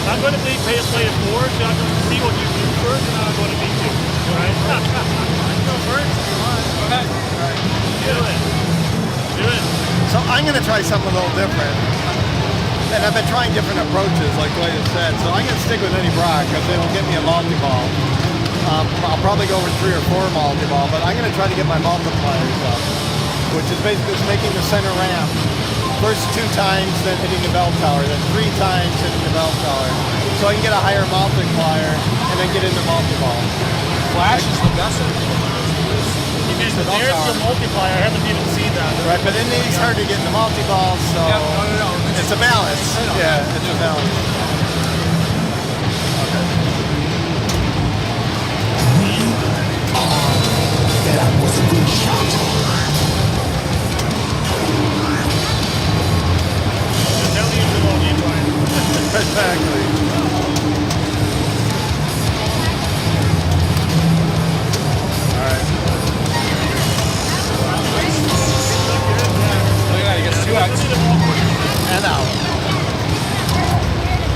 I'm going to play it 4, so I'm going to see what you do first, and I'm going to beat you. All right? Go first. Go ahead. All right. Do it. So I'm going to try something a little different. And I've been trying different approaches, like Lloyd has said. So I'm going to stick with Eddie Brock because it'll get me a multi-ball. I'll probably go over 3 or 4 multi-ball, but I'm going to try to get my multipliers up, which is basically making the center ramp. First 2 times, then hitting the bell tower, then 3 times hitting the bell tower. So I can get a higher multiplier and then get into multi-ball. Flash is the best one. There's your multiplier. I haven't even seen that. Right, but in these hard to get into multi-balls, so it's a balance. Yeah, it's a balance. That was a good shot. Tell me if you're wrong, you try. Exactly. All right. Look at that, he gets 2 outs. And out.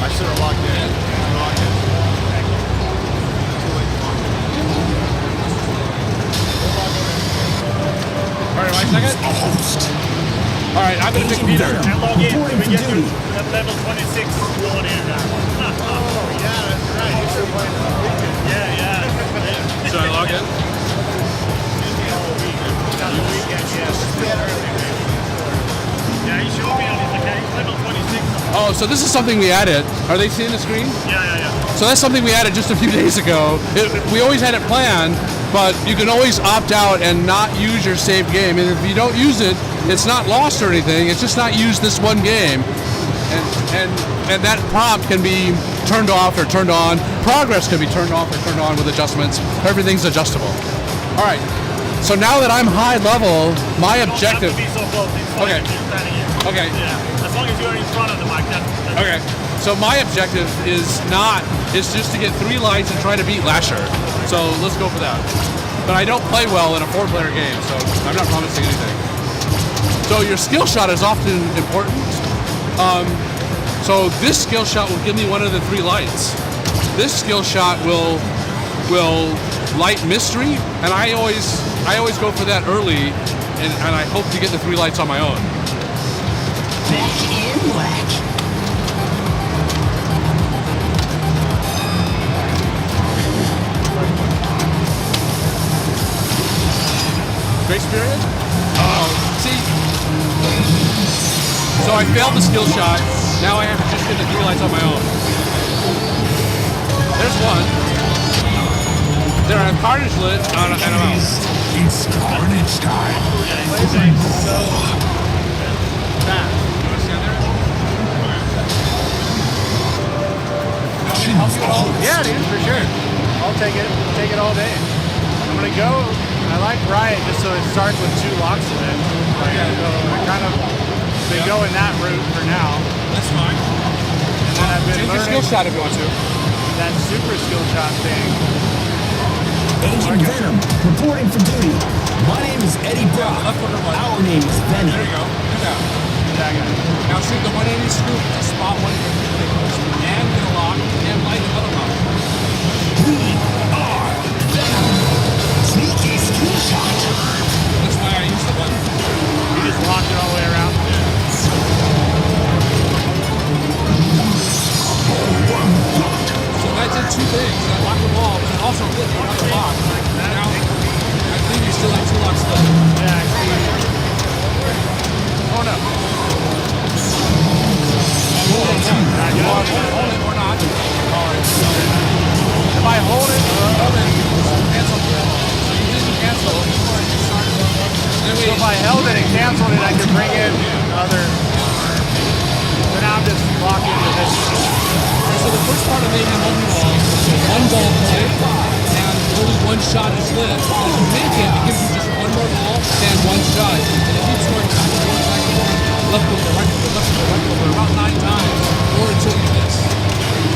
I should have locked in. I'm gonna pick Agent Peter. Venom, And log in so reporting we for get to duty. level 26 coordinator now. Oh, yeah, that's right. You should play this weekend. Yeah. Should I log in? On the weekend, yes. Yeah, he showed me on his account. He's level 26. Oh, so this is something we added. Are they seeing the screen? Yeah. So that's something we added just a few days ago. We always had it planned, but you can always opt out and not use your saved game. And if you don't use it, it's not lost or anything. It's just not used this one game. And that prompt can be turned off or turned on. Progress can be turned off or turned on with adjustments. Everything's adjustable. All right. So now that I'm high level, my objective. You don't have to be so close. It's fine Okay. if you're standing here. Okay. Yeah. As long as you're in front of the mic, that's Okay. So my objective is just to get 3 lights and try to beat Lasher. So let's go for that. But I don't play well in a 4-player game, so I'm not promising anything. So your skill shot is often important. So this skill shot will give me one of the 3 lights. This skill shot will light mystery, and I always go for that early, and I hope to get the 3 lights on my own. Back in black. Grace period? See? So I failed the skill shot. Now I have to just get the 3 lights on my own. There's one. There I have Carnage lit and I'm out. It's Carnage time. Yeah, dude, for sure. I'll take it. Take it all day. I'm gonna go. I like Riot just so it starts with 2 locks in it. Like, so I kind of been going that route for now. That's fine. And then I've been Change your skill learning shot if you want to. that super skill shot thing. Agent Venom, reporting for duty. My name is Eddie Brock. Our name is Venom. There you go. Do that. That guy. Now shoot the 180 scoop to spot one of your vehicles and get a lock and light another lock. We are Venom. Sneaky skill shot. That's why I use the button. You just locked it all the way around. So that did 2 things. I locked the wall, but it also lit another lock. Now, I think you still have 2 locks left. Yeah, I see. Oh no. Hold it or not. If I hold it, Hold it. Cancel. So you didn't cancel. Then so if I held it and canceled it, I could bring in other. So now I'm just locked into this. So the first part of making a multi-wall is 1 ball play and only 1 shot is lit. If you make it, it gives you just 1 more ball and 1 shot. And it keeps going back and forth, back and forth, left over, right over, left over, right over, about 9 times, or until you miss.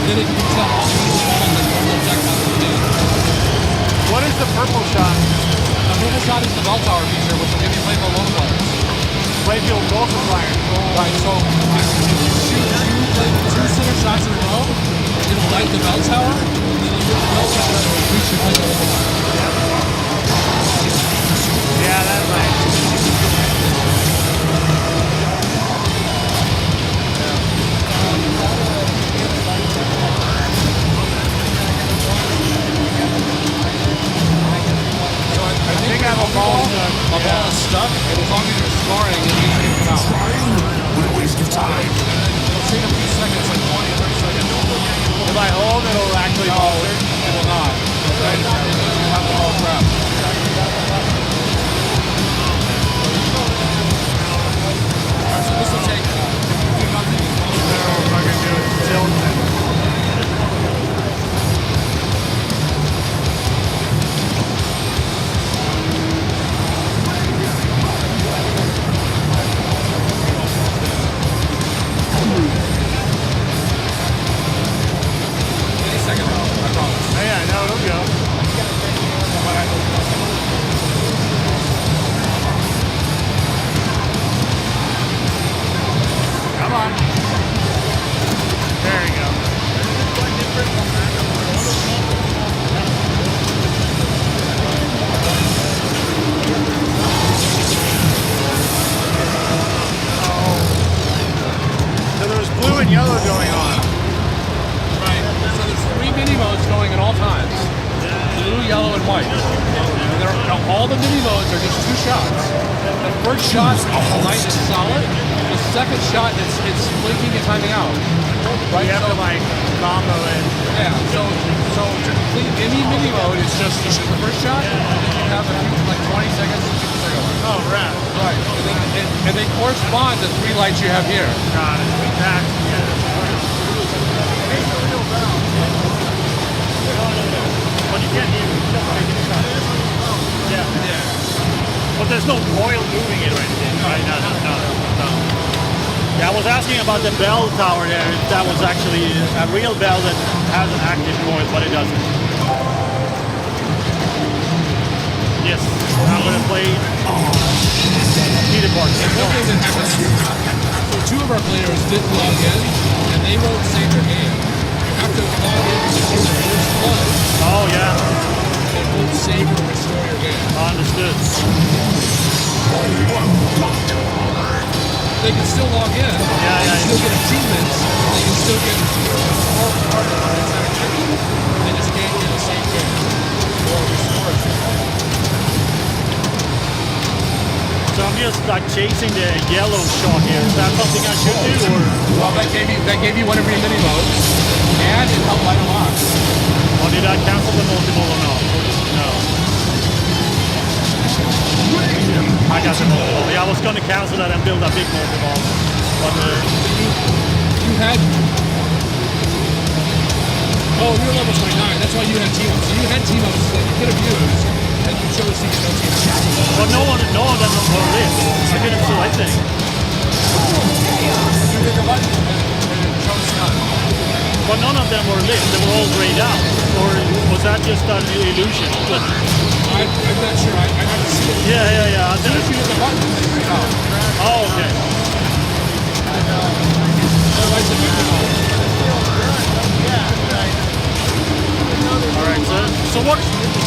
Then it can tell all the ball and then normal projectile to the game. What is the purple shot? The purple shot is the bell tower feature, which will give you playable load players. Playfield multiplier. Right, so if you shoot 2 center shots in a row, it'll light the bell tower, and then you get the bell tower and reach your playable load player. Yeah, that's right. So I think I have a ball stuck. A ball is stuck, and as long as you're scoring, it means you can come out. What a waste of time. It'll take a few seconds, like 20, 30 seconds. If I hold, it'll actually No, alter. it will not. Right? It means you have the ball trapped. Alright, so this will take do nothing. What I'm gonna do is tilt it. Any second now, I promise. Oh, yeah, no, it'll go. Come on. There you go. Oh, and yellow going on. Right. So there's 3 mini modes going at all times. Blue, yellow, and white. And all the mini modes are just 2 shots. The first shot, the light is solid. The second shot, it's blinking and timing out. Right? You have to like combo it. Yeah. So to complete any mini mode, it's just you shoot the first shot, and then you have a few, like 20 seconds to shoot the second one. Oh, right. Right. And they correspond to 3 lights you have here. Got it. That's But you can't use it. Yeah. But there's no coil moving it or anything, right? No. Yeah, I was asking about the bell tower there, if that was actually a real bell that has an active coil, but it doesn't. Yes, I'm going to play Peter Park. And one thing that happens, so 2 of our players didn't log in, and they won't save their game. You have to log in to do the first flood. Oh, yeah. It won't save or restore your game. Understood. They can still log in. Yeah. They can still get achievements. They can still get more part of it instead of activities. They just can't get the same game or restore it. So I'm just like chasing the yellow shot here. Is that something I should do, or? Well, that gave you one of your mini modes, and it helped light them up. Or did I cancel the multiple or not? No. I got the multiple. Yeah, I was going to cancel that and build a big multiple. But you had. Oh, you're level 29. That's why you had team ups. So you had team ups that you could have used, and you chose to get no team ups. but no of them were lit. I couldn't do anything. You did the button and it chose none. But none of them were lit. They were all grayed out. Or was that just an illusion? I'm not sure. I have to see it. Yeah. As soon as you hit the button, they grayed out. Oh, okay. Otherwise, it would be. Alright, so what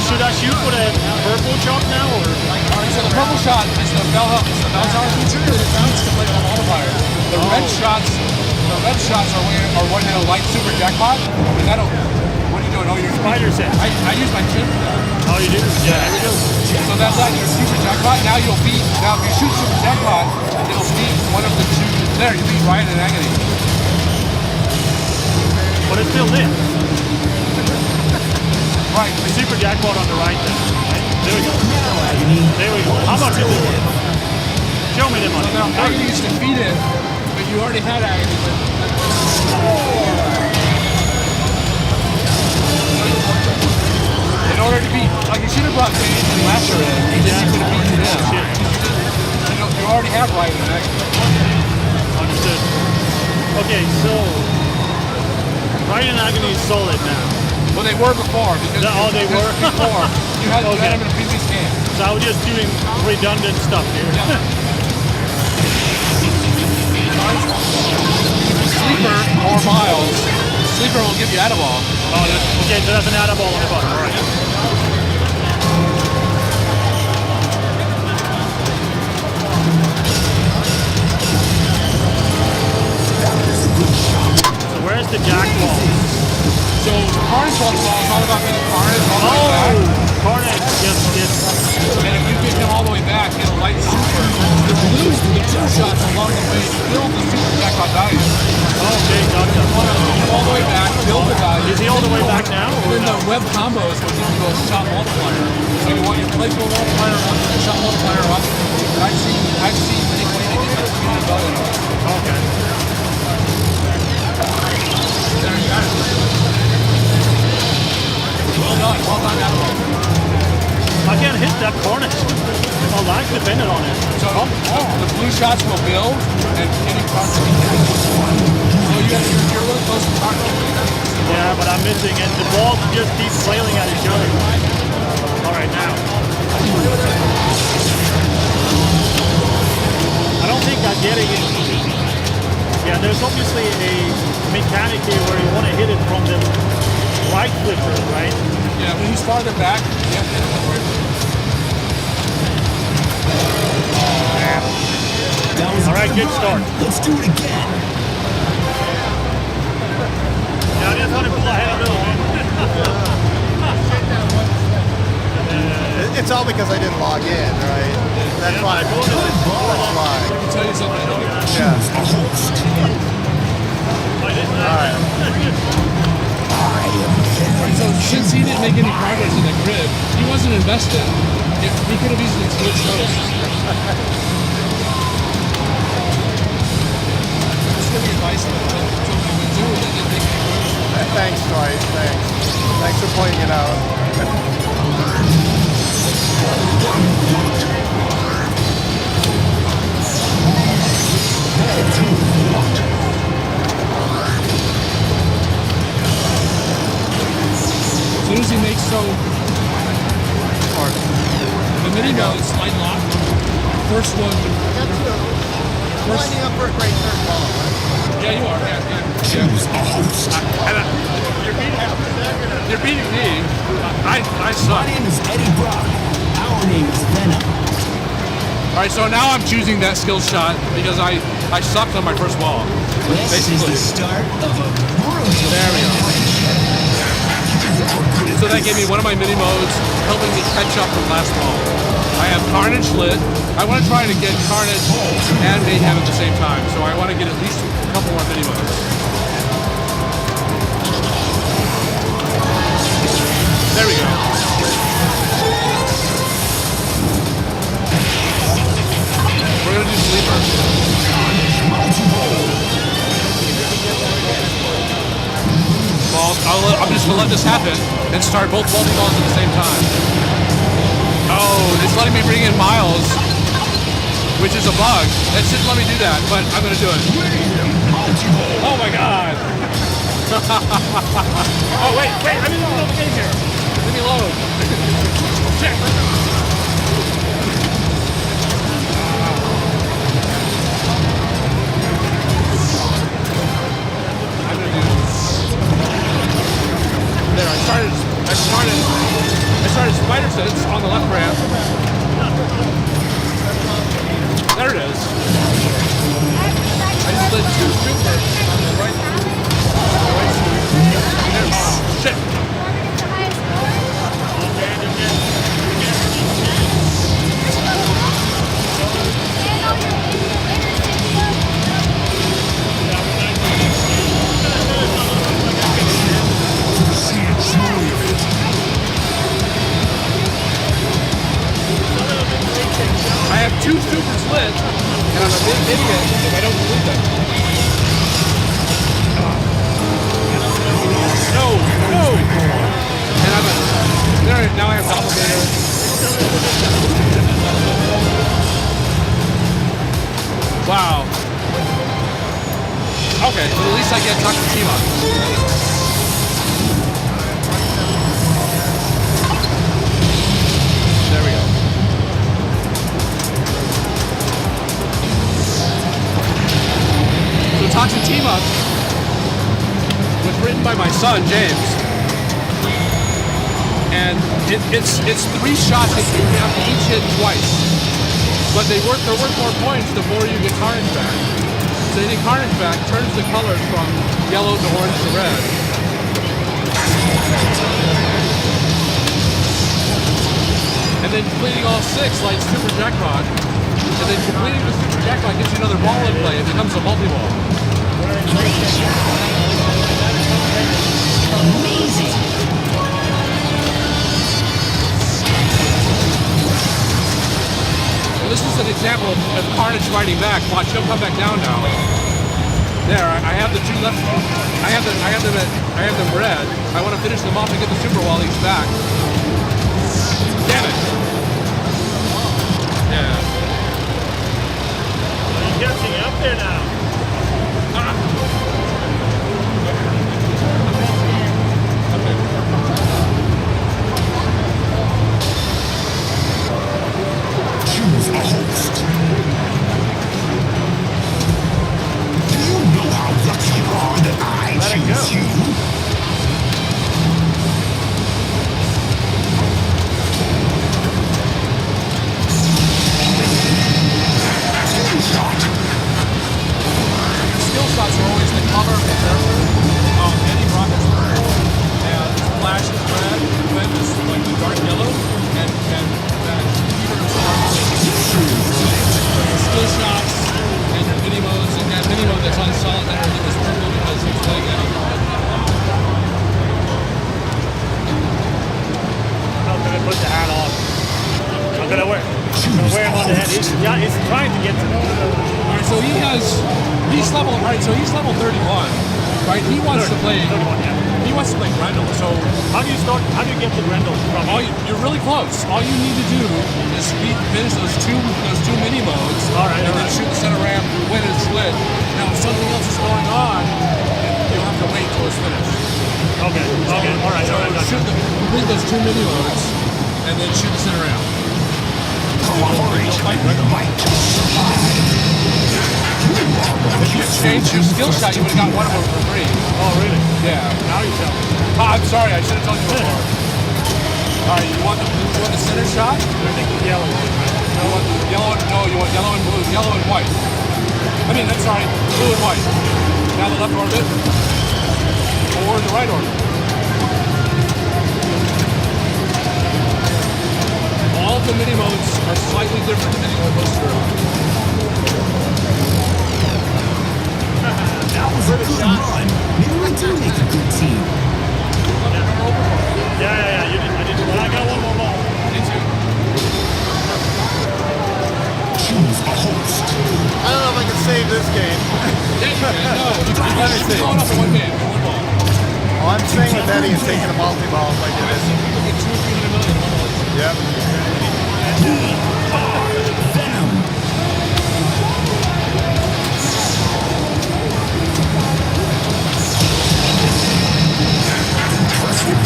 should I shoot for the purple shot now, or? Alright, so the purple shot is the bell tower feature that needs to play the multiplier. The red shots are when you light super jackpot, and that'll. What are you doing? Oh, you're Spider sense. I use my chin for that. Oh, you do? Yeah. So that's not your super jackpot. Now you'll beat. Now if you shoot super jackpot, it'll beat one of the 2. There, you beat Ryan and Agony. But it's still lit. Right. The super jackpot on the right there. Right? There we go. There we go. How much is it? Show me the money. So now Agony is defeated, but you already had Agony. In order to beat, like you should have brought Phase and Lasher in, and then you could have beaten him. You already have Ryan and Agony. Understood. Okay, so Ryan and Agony is solid now. Well, they were before. Because they were? before. You had them in a previous game. So I was just doing redundant stuff here. Yeah. Sleeper or Miles. Sleeper will give you Adaball. Oh, okay, so that's an Adaball on the bottom. All right. So where's the jackpot? So Carnage ball is all about getting Carnage all the way back. Carnage, yes. And if you get him all the way back, it'll light super. The blue, the 2 shots along the way build the super jackpot value. Okay, gotcha. All the way back, build the value. Is he all the way back now? And then the web combos will give you a shot multiplier. So you want your playful multiplier up, your shot multiplier up. I've seen many ways to get that community value up. Okay. There you got it. Well done, Admiral. I can't hit that Carnage. My life depended on it. So the blue shots will build, and any cards will be hit. So you're really close to Carnage. Yeah, but I'm missing, and the balls just keep flailing at each other. All right, now. I don't think I'm getting it. Yeah, there's obviously a mechanic here where you want to hit it from the right flipper, right? Yeah, when he's farther back, you have to hit it with the right flipper. That was all right, good start. Let's do it again. it's all because I didn't log in, right? That's why I pulled it. I can tell you something. Choose a host. Alright. So since he didn't make any progress in the grid, he wasn't invested. He could have easily switched hosts. Just give me advice on what somebody would do that didn't make any progress. Thanks, Dwight. Thanks. Thanks for pointing it out. As soon as he makes so hard, the mini mode is slide lock. First one. Lining up for a great third ball. Yeah, you are. Yeah. Choose a host. You're beating me. I suck. My name is Eddie Brock. Our name is Venom. All right, so now I'm choosing that skill shot because I sucked on my first ball. This is the start of a brutal. There we go. So that gave me one of my mini modes, helping me catch up from last ball. I have Carnage lit. I want to try to get Carnage and Mayhem at the same time, so I want to get at least a couple more mini modes. There we go. We're gonna do sleeper. Well, I'm just gonna let this happen and start both multi-balls at the same time. Oh, it's letting me bring in Miles, which is a bug. It shouldn't let me do that, but I'm gonna do it. Oh my god. Oh wait, I'm in the middle of the game here. Let me load. Check. I'm gonna do there, I started spider sense on the left ramp. There it is. I just did 2 supers on the right. Oh, shit. I have 2 supers lit, and I'm a big idiot if I don't delete them. No! And I'm there. Now I have doppelganger. Wow. Okay, but at least I get Takashima. There we go. So Takashima was written by my son, James. And it's 3 shots that you have to each hit twice. But they're worth more points the more you get Carnage back. So any Carnage back turns the colors from yellow to orange to red. And then completing all 6 like Super Jackpot. And then completing the Super Jackpot gets you another ball in play. It becomes a multi-ball. Amazing. Well, this is an example of Carnage fighting back. Watch, he'll come back down now. There, I have the 2 left. I have them red. I want to finish them off and get the super while he's back. Damn it. Yeah. You're catching up there now. Choose a host. Do you know how lucky you are that I choose you? he's trying to get to me. All right, so he's level 31, right? He wants to play. He wants to play Grendel. So how do you start? How do you get to Grendel from? You're really close. All you need to do is finish those two mini modes, and then shoot the center ramp when it's lit. Now, if something else is going on, you'll have to wait till it's finished. Okay. All right. Complete those two mini modes, and then shoot the center ramp. If you changed your skill shot, you would have got one of them for free. Oh, really? Yeah. Now you tell me. I'm sorry, I should have told you before. All right, you want the center shot? I think the yellow one. You want yellow and blue, yellow and white. I mean, I'm sorry, blue and white. Now the left orbit, or the right orbit. All of the mini modes are slightly different depending on what poster you're on. That was a good run. Maybe we do make a good team. Yeah. You did. I did. Well, I got one more ball. Me too. Choose a host. I don't know if I can save this game. Yeah, you can. No, you're going up in one man, one ball. Well, I'm staying with Eddie and taking a multi-ball if I do this. You get 200 million in one ball. Yep. Venom.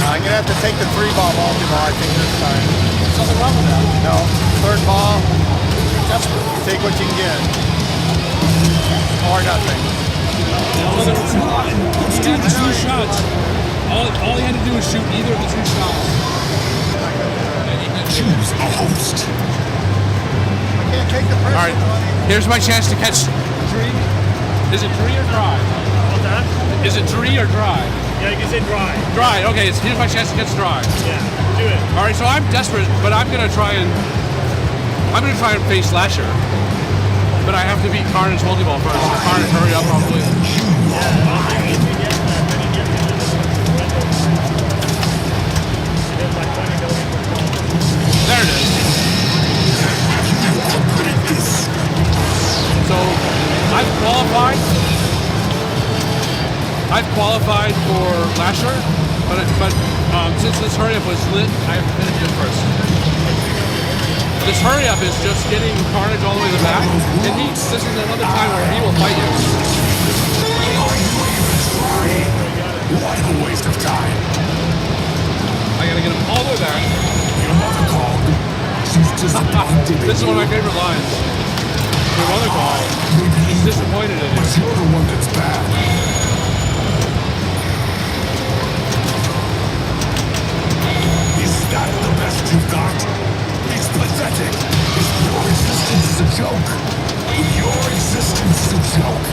I'm gonna have to take the 3-ball multi-ball, I think, this time. Something wrong with that? No, 3rd ball. Take what you can get. Or nothing. He had two shots. All he had to do was shoot either of the two shots. Choose a host. I can't take the pressure. All right, here's my chance to catch tree. Is it tree or dry? What's that? Is it tree or dry? Yeah, you can say dry. Dry. Okay, so here's my chance to catch dry. Yeah, do it. All right, so I'm desperate, but I'm gonna try and face Slasher. But I have to beat Carnage multi-ball first. Carnage, hurry up, probably. There it is. So I've qualified for Lasher, but since this hurry up was lit, I have to finish it first. This hurry up is just getting Carnage all the way to the back, and this is another time where he will fight you. What a waste of time. I gotta get him all the way back. Your mother called. She's disappointed. This is one of my favorite lines. Your mother called. She's disappointed in you. But you're the one that's bad. Is that the best you've got? It's pathetic. If your existence is a joke, your existence is a joke.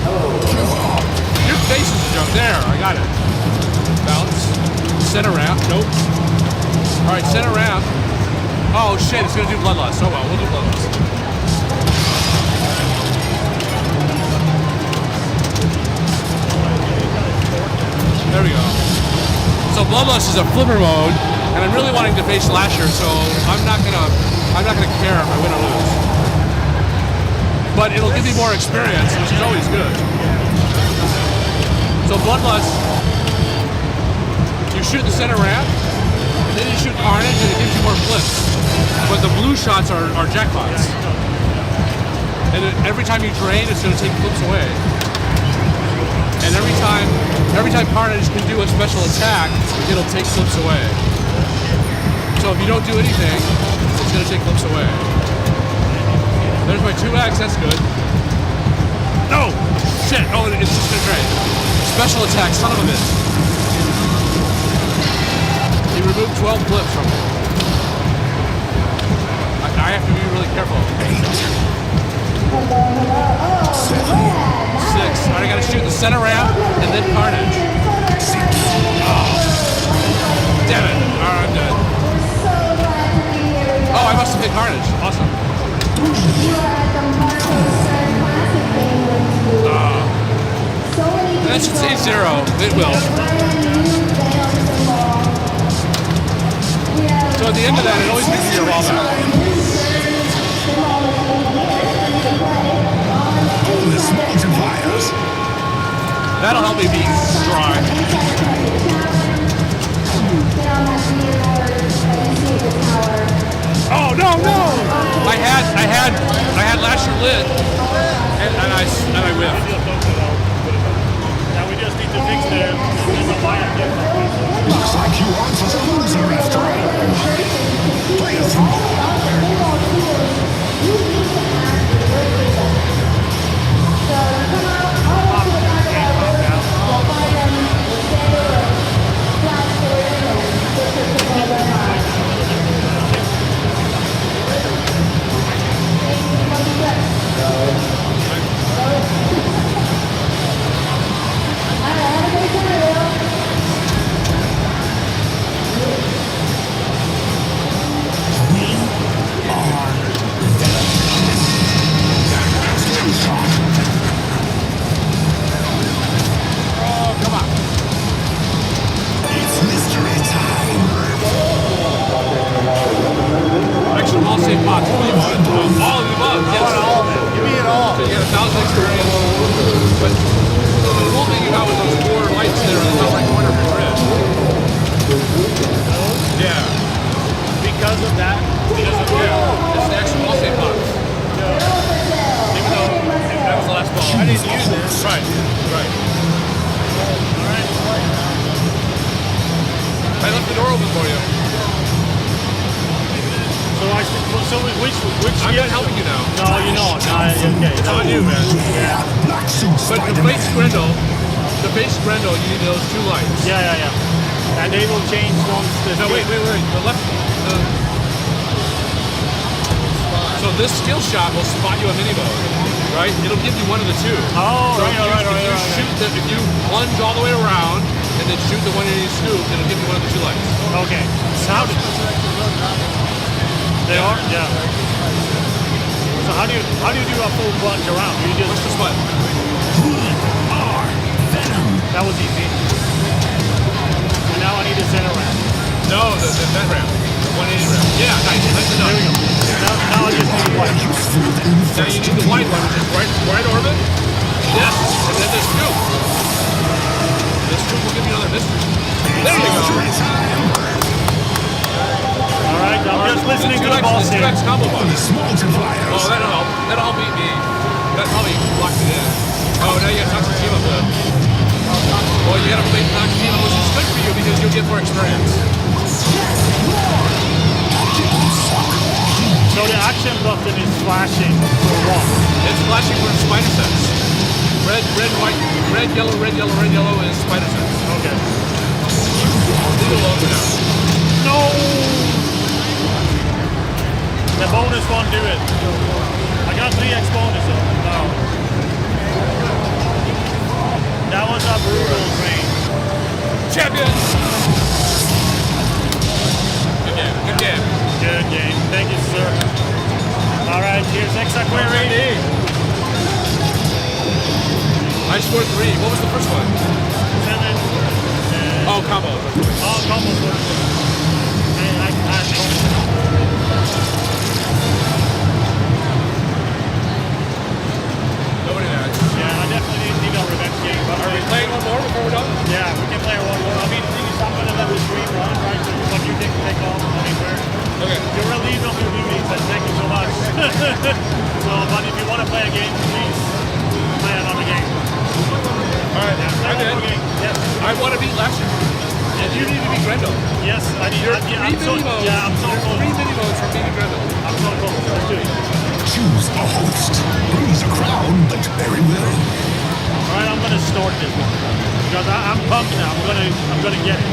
Give up. Your face is a joke. There, I got it. Bounce. Center ramp. Nope. Alright, center ramp. Oh shit, it's gonna do Bloodlust. Oh well, we'll do Bloodlust. There we go. So Bloodlust is a flipper mode, and I'm really wanting to face Slasher, so I'm not gonna care if I win or lose. But it'll give me more experience, which is always good. So Bloodlust, you shoot the center ramp, and then you shoot Carnage, and it gives you more flips. But the blue shots are jackpots. And every time you drain, it's going to take flips away. And every time Carnage can do a special attack, it'll take flips away. So if you don't do anything, it's going to take flips away. There's my 2x, that's good. No! Shit! Oh, it's just going to drain. Special attack, son of a bitch. He removed 12 flips from me. I have to be really careful. 6. Alright, I gotta shoot the center ramp and then Carnage. 6. Oh. Damn it. Alright, I'm dead. Oh, I must have hit Carnage. Awesome. That should say 0. It will. So at the end of that, it always gives you your wall back. Bonus multipliers. That'll help me beat dry. Oh no no! I had Lasher lit, and I whiffed. Now we just need to fix there's a fire here. Looks like you aren't a loser after all. Play us more. Save box. All of the above. Yes. All of it. Give me it all. So you get 1,000 experience. But the cool thing you got with those 4 lights there in the top right corner of your grid. Yeah. Because of that, It's the extra ball save box. Even though that was the last ball. I didn't use it. Right. I left the door open for you. So which I'm not helping you now. No, you're not. Okay. It's on you, man. Yeah. But the face Grendel, you need those 2 lights. Yeah. And they will change once the... No, wait. The left... So this skill shot will spot you a mini bow, right? It'll give you one of the 2. Oh, so right. If you plunge all the way around and then shoot the one you scoop, it'll give you one of the 2 lights. Okay. How they are? Yeah. So how do you do a full plunge around? You just push this button. Venom. That was easy. And now I need to center ramp. No, the vent ramp. The 180 ramp. Yeah, nice enough. There we go. Now I just need white. Now you need the white one, which is right orbit. Yes, and then the scoop. This scoop will give you another mystery. There you go. Alright, I'm just listening to the ball save. 2x combo bonus. Multipliers. Oh, that'll help. That'll help beat me. That probably locked it in. Oh, now you gotta talk to the team up there. Well, you gotta play knock team up, which is good for you because you'll get more experience. So the action button is flashing for what? It's flashing for spider sense. Red, yellow is spider sense. Okay. Leave it alone for now. No! The bonus won't do it. I got 3x bonus though. No. That was a brutal train. Champion! Good game. Good game. Thank you, sir. Alright, here's Expo rating. I scored 3. What was the first one? 7. Oh, combo. Oh, combo first. I Nobody there. yeah, I definitely need a revenge game. But Are we playing one more before we're done? yeah, we can play one more. I mean, I'm going to let the stream run, right? So what you take off anywhere. Okay. You're relieved of your duties, and thank you so much. So, but if you want to play a game, please play another game. Alright, Play I'm one more in. game. Yes. I want to beat Lasher. And you need to beat Grendel. Yes, I need. You're I'm 3 so, mini modes. yeah, I'm so You're close. 3 mini modes from beating Grendel. I'm so close. Let's do it. Choose a host. Brings a crown, but very well. All right, I'm gonna start this one because I'm pumped now. I'm gonna get it.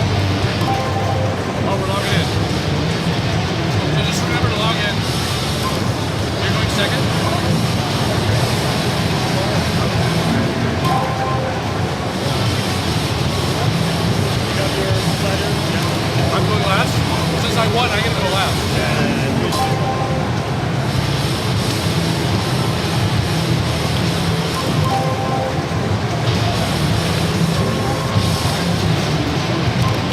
Oh, we're logging in. So just remember to log in. You're going second. You got your slider? Yeah. I'm going last. Since I won, I get to go last.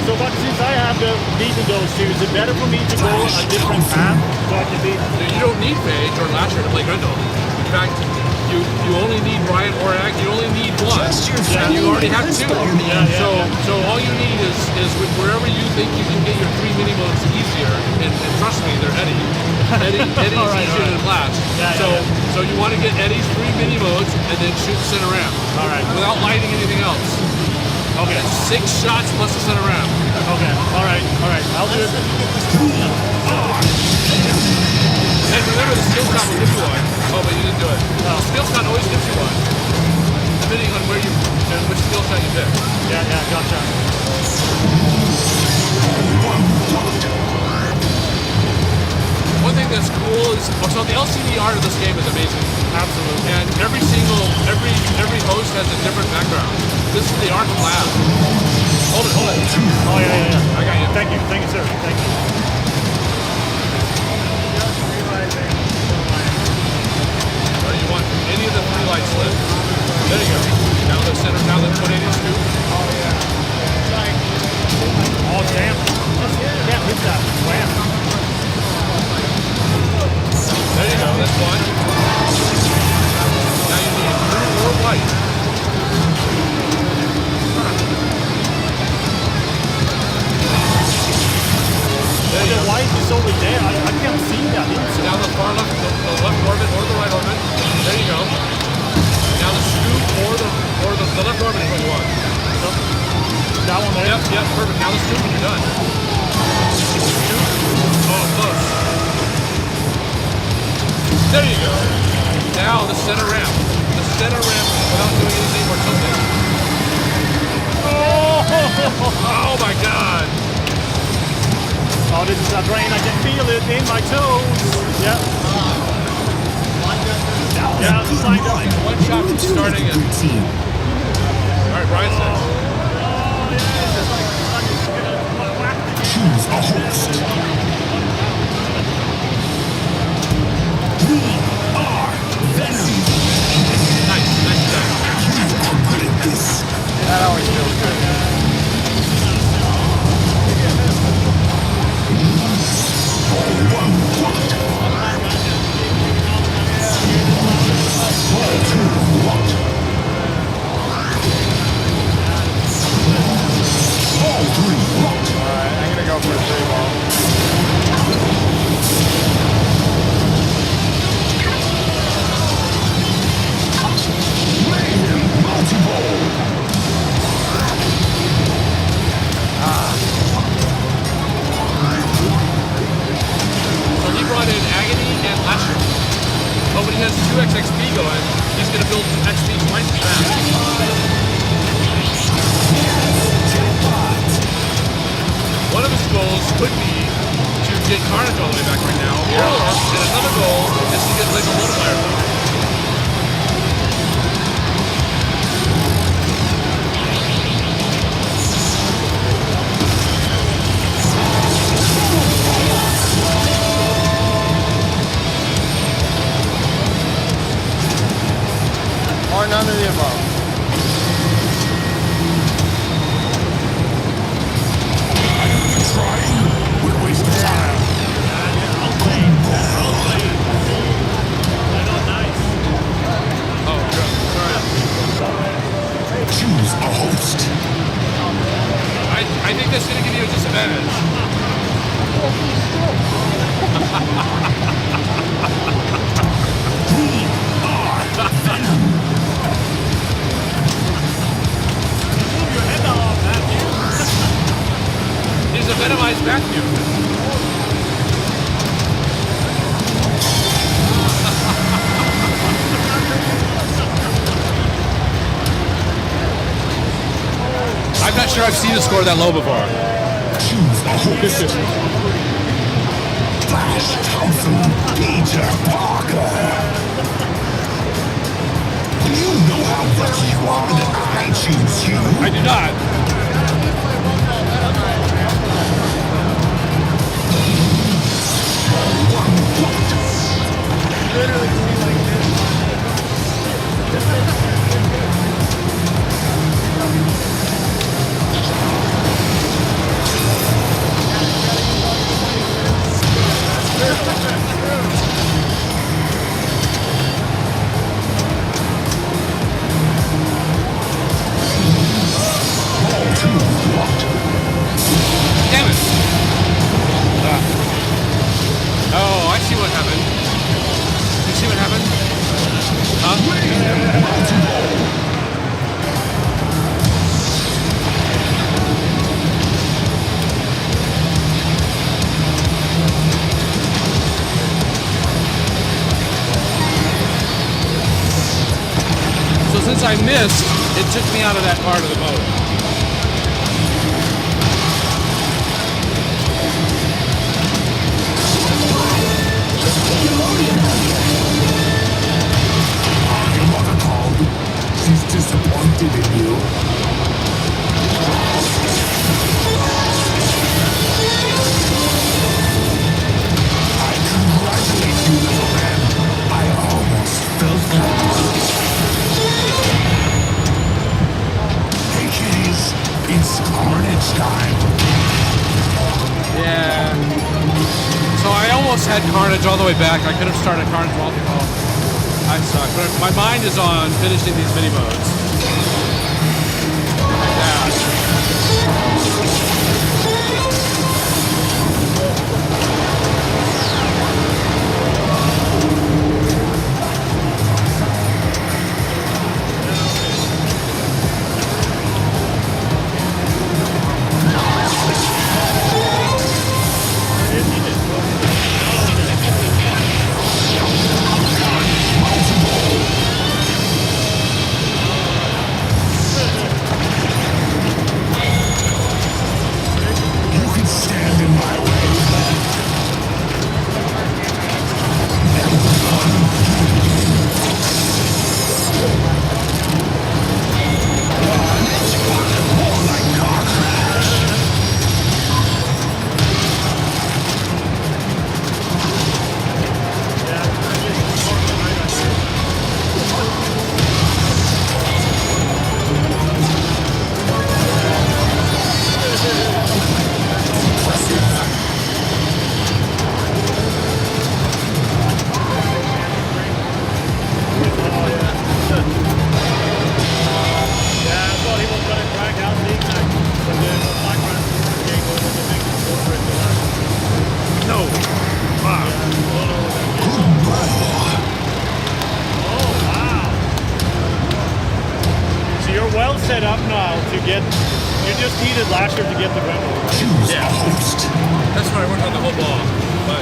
So, but since I have beaten those two, is it better for me to go a different path so I can beat? You don't need Phage or Lasher to play Grendel. In fact, you only need Ryan or Ag. You only need one, and you already have two. So all you need is wherever you think you can get your 3 mini modes easier, and trust me, they're Eddie's easier than blast. So you want to get Eddie's 3 mini modes and then shoot the center ramp. All right. Without lighting anything else. Okay. 6 shots plus the center ramp. Okay. All right. I'll do it. And remember, the skill shot will give you one. Oh, but you didn't do it. No. The skill shot always gives you one, depending on where you and which skill shot you pick. Yeah, gotcha. One thing that's cool is, so the LCD art of this game is amazing. Absolutely. And every host has a different background. This is the art from lab. Hold it. Oh yeah. I got you. Thank you, sir. Thank you. You want any of the 3 lights lit. There you go. Now the center, now the 180 scoop. Oh damn. Can't miss that. Wham. There you go, that's one. Now you need 3 more white. There you go. White is over there. I can't see that. Now the far left, the left orbit or the right orbit. There you go. Now the scoop or the left orbit is what you want. That one there? Yep, perfect. Now the scoop and you're done. Scoop. Oh, close. There you go. Now the center ramp. The center ramp without doing anything or something. Oh my god. Oh, this is a drain. I can feel it in my toes. Yeah. Yeah, it's like one shot from starting it. Alright, Brian's next. Choose a host. We are Venom. Nice job. You are good at this. That always feels good. Alright, I'm gonna go for a 3 ball. So he brought in Agony and Lasher. But when he has 2x XP going, he's going to build XP twice as fast. One of his goals could be to get Carnage all the way back right now, and another goal is to get Lego Multiplier back. Or none of the above. Trying? We're wasting time. Oh, good. Choose a host. I think that's going to give you a disadvantage. We are Venom. Move your head off, Matthew. He's a Venomized Matthew. I'm not sure I've seen a score that low before. Choose a host. Flash Thompson, Peter Parker. Do you know how lucky you are that I choose you? I do not. missed, it took me out of that part of the mode. Your mother called. She's disappointed in you. I congratulate you, little man. I almost felt that. Hey kiddies, it's Carnage time. Yeah. So I almost had Carnage all the way back. I could have started Carnage multi-ball. I suck. But my mind is on finishing these mini modes. Yeah. You can stand in my way. More like Carnage. Well set up now to get. You just needed last year to get the Grendel. Choose a host. That's why I worked on the whole ball. But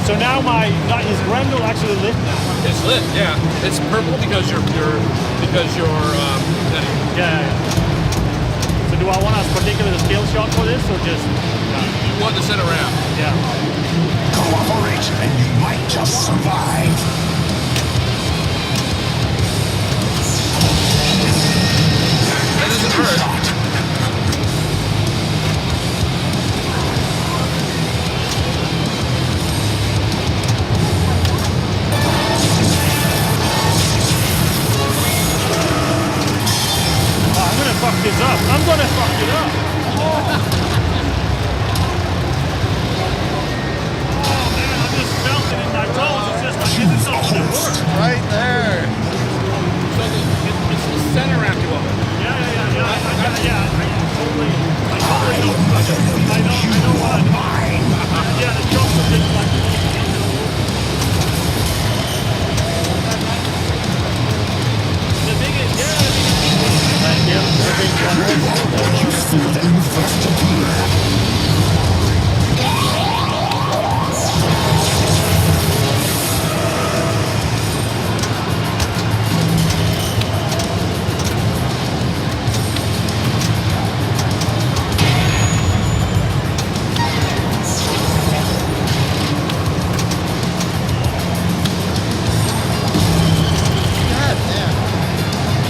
So now is Grendel actually lit now? it's lit, yeah. It's purple because you're Yeah. So do I want a particular skill shot for this or just? you want to set around. Yeah. Cooperate and you might just survive. That doesn't hurt. I'm gonna fuck this up. I'm gonna fuck it up. Oh man, I just felt it in my toes. It's just like this is something that works. Right there. So it's the center after all. Yeah. I totally know what I'm doing. Yeah, the jump was just like. The biggest, Thank you. The big one. Useful than you first appear.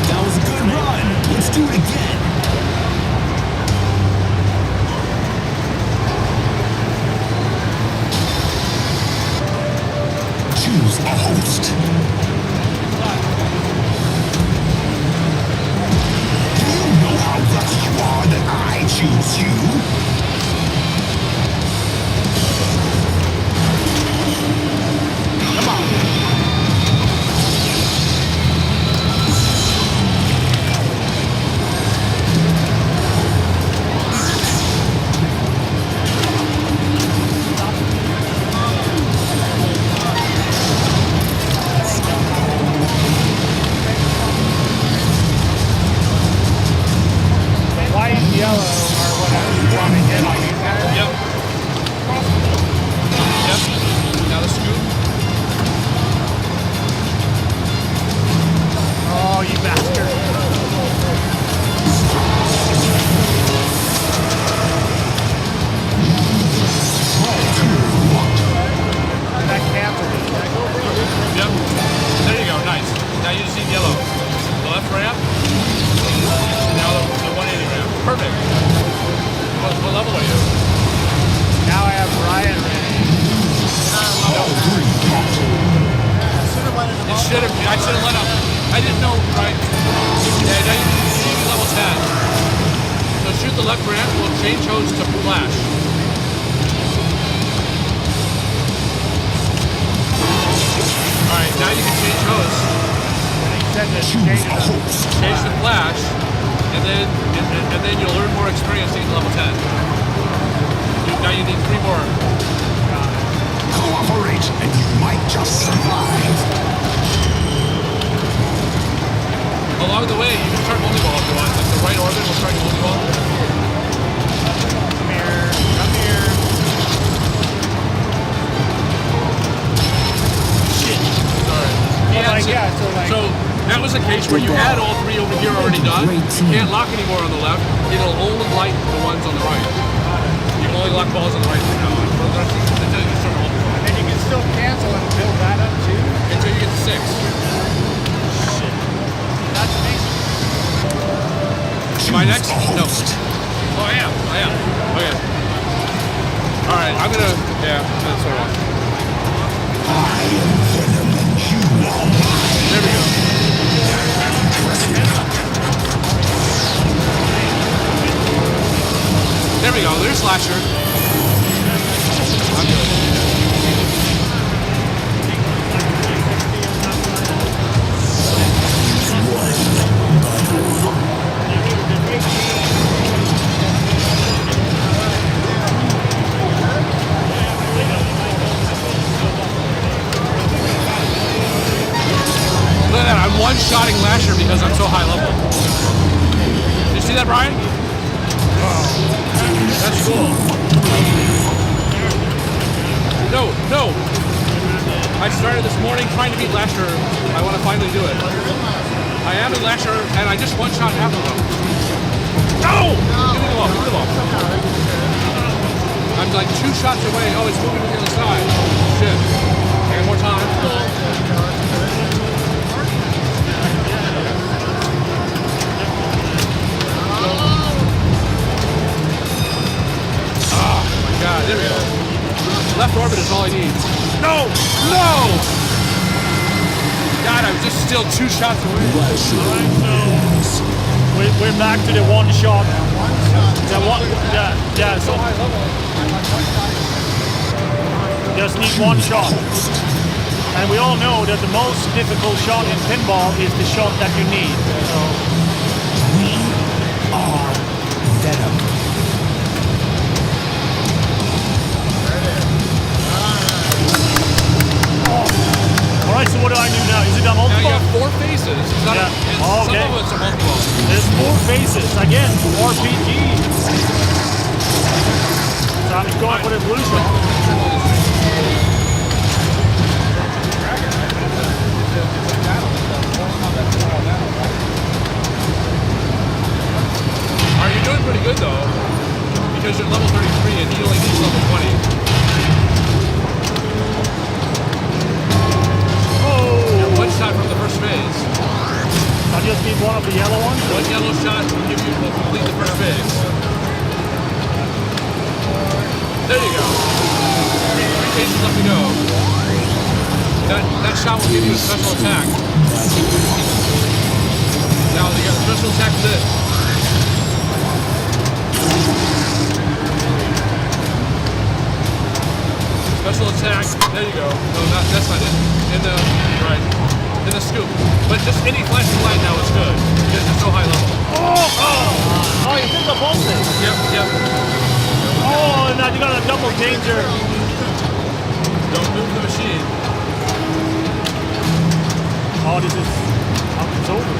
That was a good run. Let's do it again. change hose to flash. Alright, now you can change hose. Change the flash, and then you'll earn more experience to get level 10. Now you need 3 more. Cooperate, and you might just survive. Along the way, you can start multi-ball if you want. Like the right orbit will start your multi-ball. Come here. Come here. Shit. Sorry. So that was a case where you had all 3 over here already done. You can't lock anymore on the left. It'll only light the ones on the right. You can only lock balls on the right from now on. Until you start multi-ball. And then you can still cancel and build that up too. Until you get to 6. Shit. That's amazing. Am I next? No. Oh, I am. Okay. Alright, I'm gonna... Yeah, that's all right. I am Venom and you are mine. There we go. There we go. There's Slasher. I'm good. Look at that, I'm one-shotting Lasher because I'm so high level. Did you see that, Brian? That's cool. No. I started this morning trying to beat Lasher. I want to finally do it. I am in Lasher, and I just one-shot half of them. No! Give me the ball. I'm like 2 shots away. Oh, it's moving to the other side. Shit. I got more time. God, there we go. Left orbit is all I need. No! God, I was just still 2 shots away. Alright, so we're back to the one shot. Yeah, so high level. Just need 1 shot. And we all know that the most difficult shot in pinball is the shot that you need. So We are Venom. Alright, so what do I do now? Is it a Now multiple? you have 4 faces. It's not Yeah. Some Okay. of it's a multiple. There's 4 faces. Again, RPG. So I'm going for the blue shot. Alright, you're doing pretty good though. Because you're level 33 and he only needs level 20. Oh! 1 shot from the first phase. I just need 1 of the yellow ones. 1 yellow shot will complete the first phase. There you go. 3 phases left to go. That shot will give you a special attack. Now you got a special attack with it. Special attack. There you go. No, that's not it. In the scoop. But just any flashing light now is good because it's so high level. Oh, you hit the bolted. Yep. Oh, and now you got a double danger. Don't move the machine. Oh, this is how it's over.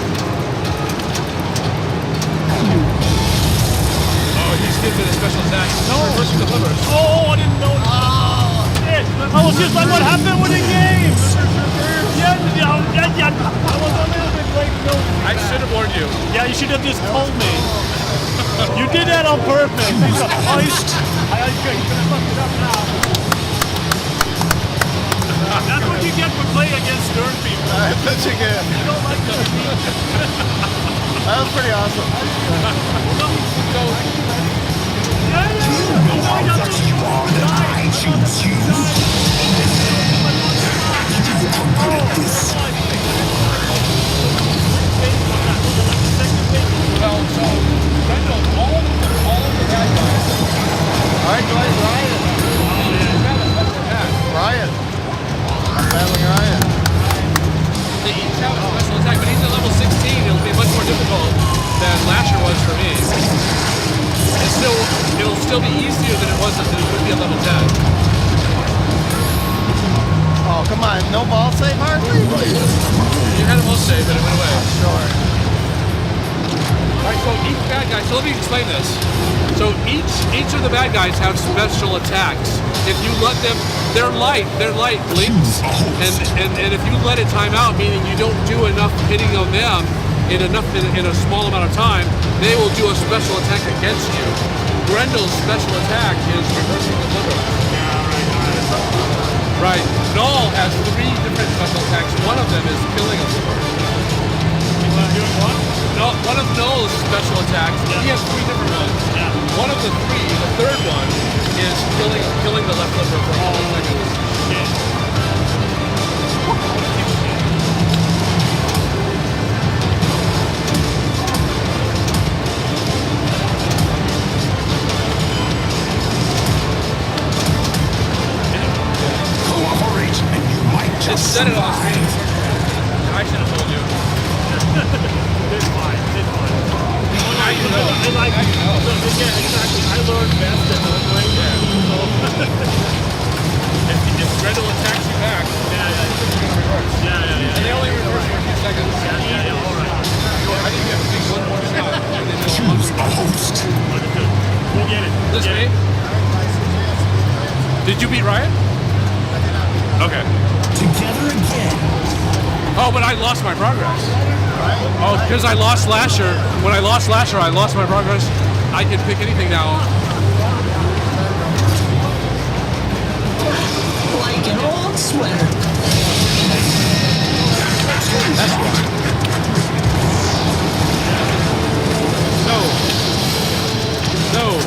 Oh, he's getting a special attack. No. Reversing the flippers. Oh, I didn't know. Shit. I was just like, what happened with the game? Yeah. I was a little bit late. No. I should have warned you. Yeah, you should have just told me. You did that on purpose. Oh, he's gonna fuck it up now. That's what you get for playing against stern people. That's what you get. You don't like the That was pretty awesome. You are that I choose you. You are good at this. Well, so all of the bad guys for me. It'll still be easier than it was than it would be at level 10. Oh, come on. No ball save hardly? You had a ball save, but it went away. Sure. Alright, so each bad guy, so let me explain this. So each of the bad guys have special attacks. If you let them, they're light blinks, and if you let it time out, meaning you don't do enough hitting of them in a small amount of time, they will do a special attack against you. Grendel's special attack is reversing the flipper. Right. Null has 3 different special attacks. One of them is killing a flipper. No, one of Null's special attacks, he has 3 different ones. One of the 3, the third one, is killing the left flipper for all seconds. Cooperate, and you might just Set it on the screen. survive. I should have told you. It's fine. Now you know. Like, Now you know. so, yeah, exactly. I learned best at playing that. So, If Grendel attacks you back, yeah. and they only reverse for a few seconds. Yeah, all right. I think you have to take one more shot. And then they'll Choose a host. Understood. We'll get it. This me? Did you beat Riot? Okay. Together again. Oh, but I lost my progress. Oh, because I lost Lasher. When I lost Lasher, I lost my progress. I can pick anything now. Like an old sweater. That's why. No.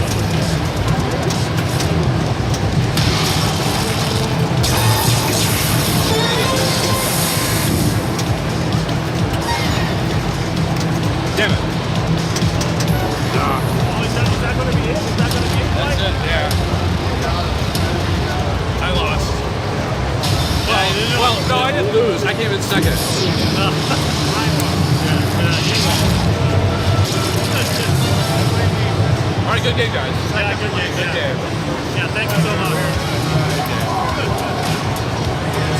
Damn it. Oh, is that going to be it? Is that going to be it? That's it, yeah. I lost. Well, no, I didn't lose. I came in second. All right, good game, guys. Yeah, good game. Good game. Yeah, thank you so much.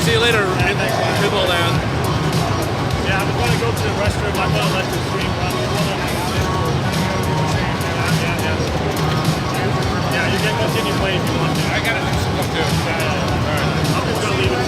See you later, Pinball Land. Yeah, I'm going to go to the restroom. I'm going to let you stream. Yeah, you can continue playing if you want to. I gotta do some stuff too. All right. I'm just going to leave it.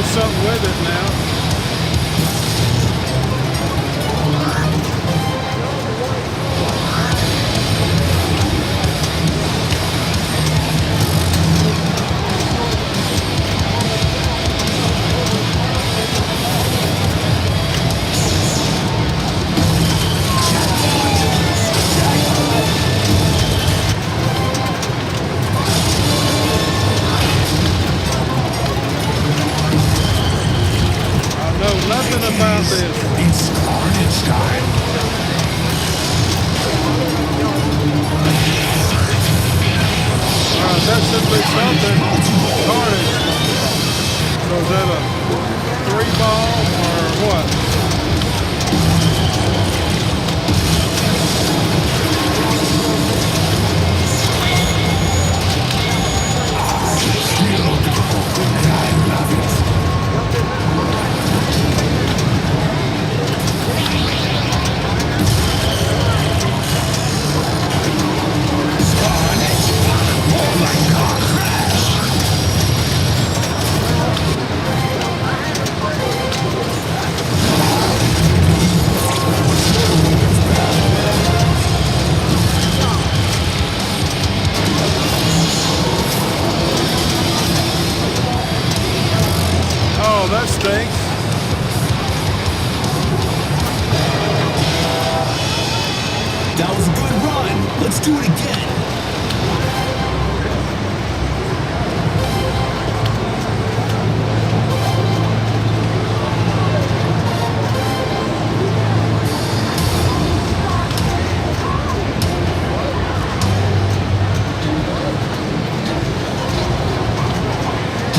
something with it now. Nothing about this. It's Carnage time. Alright, that should be something. Carnage. So is that a 3-ball or what? Oh, that stinks. That was a good run. Let's do it again.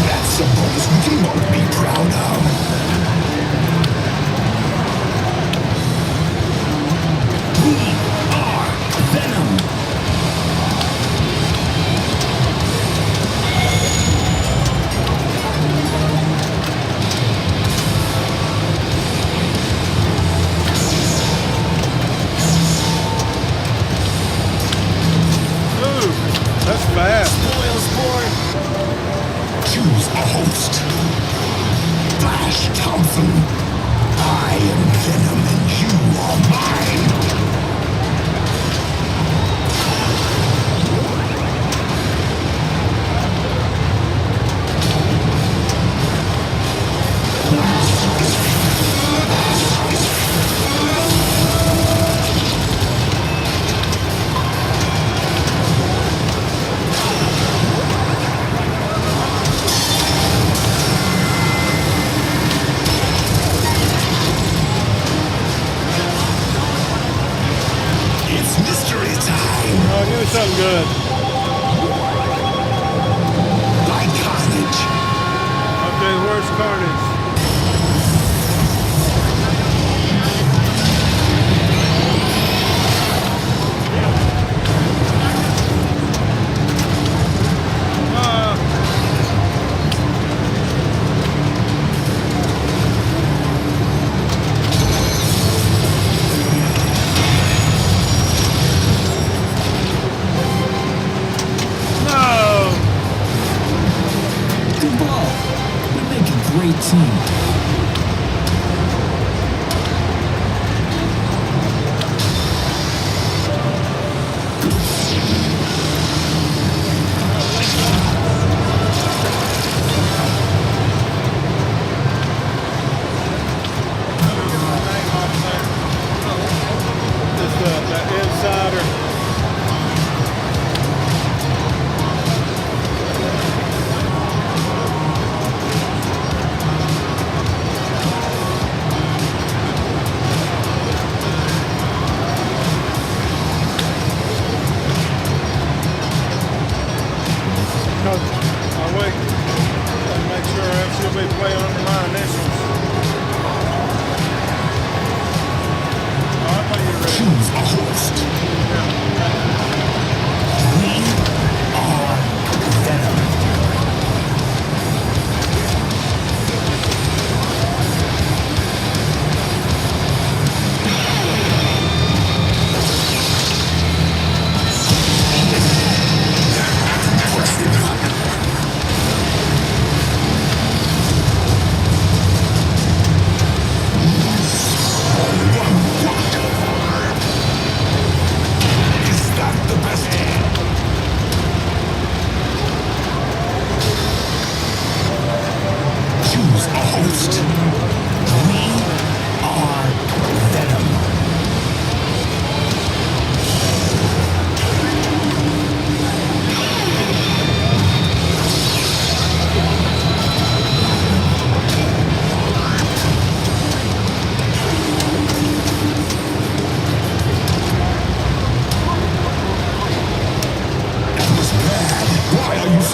That's a bonus we can both be proud of. We are Venom. Ooh, that's fast. Spoil sport. Choose a host. Flash Thompson. I am Venom and you are mine. It's mystery time. Oh, give me something good. By Carnage. Okay, where's Carnage? No! Good ball. We make a great team. Just that insider.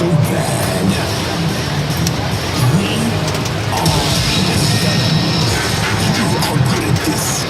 so bad. We are Venom. You are good at this.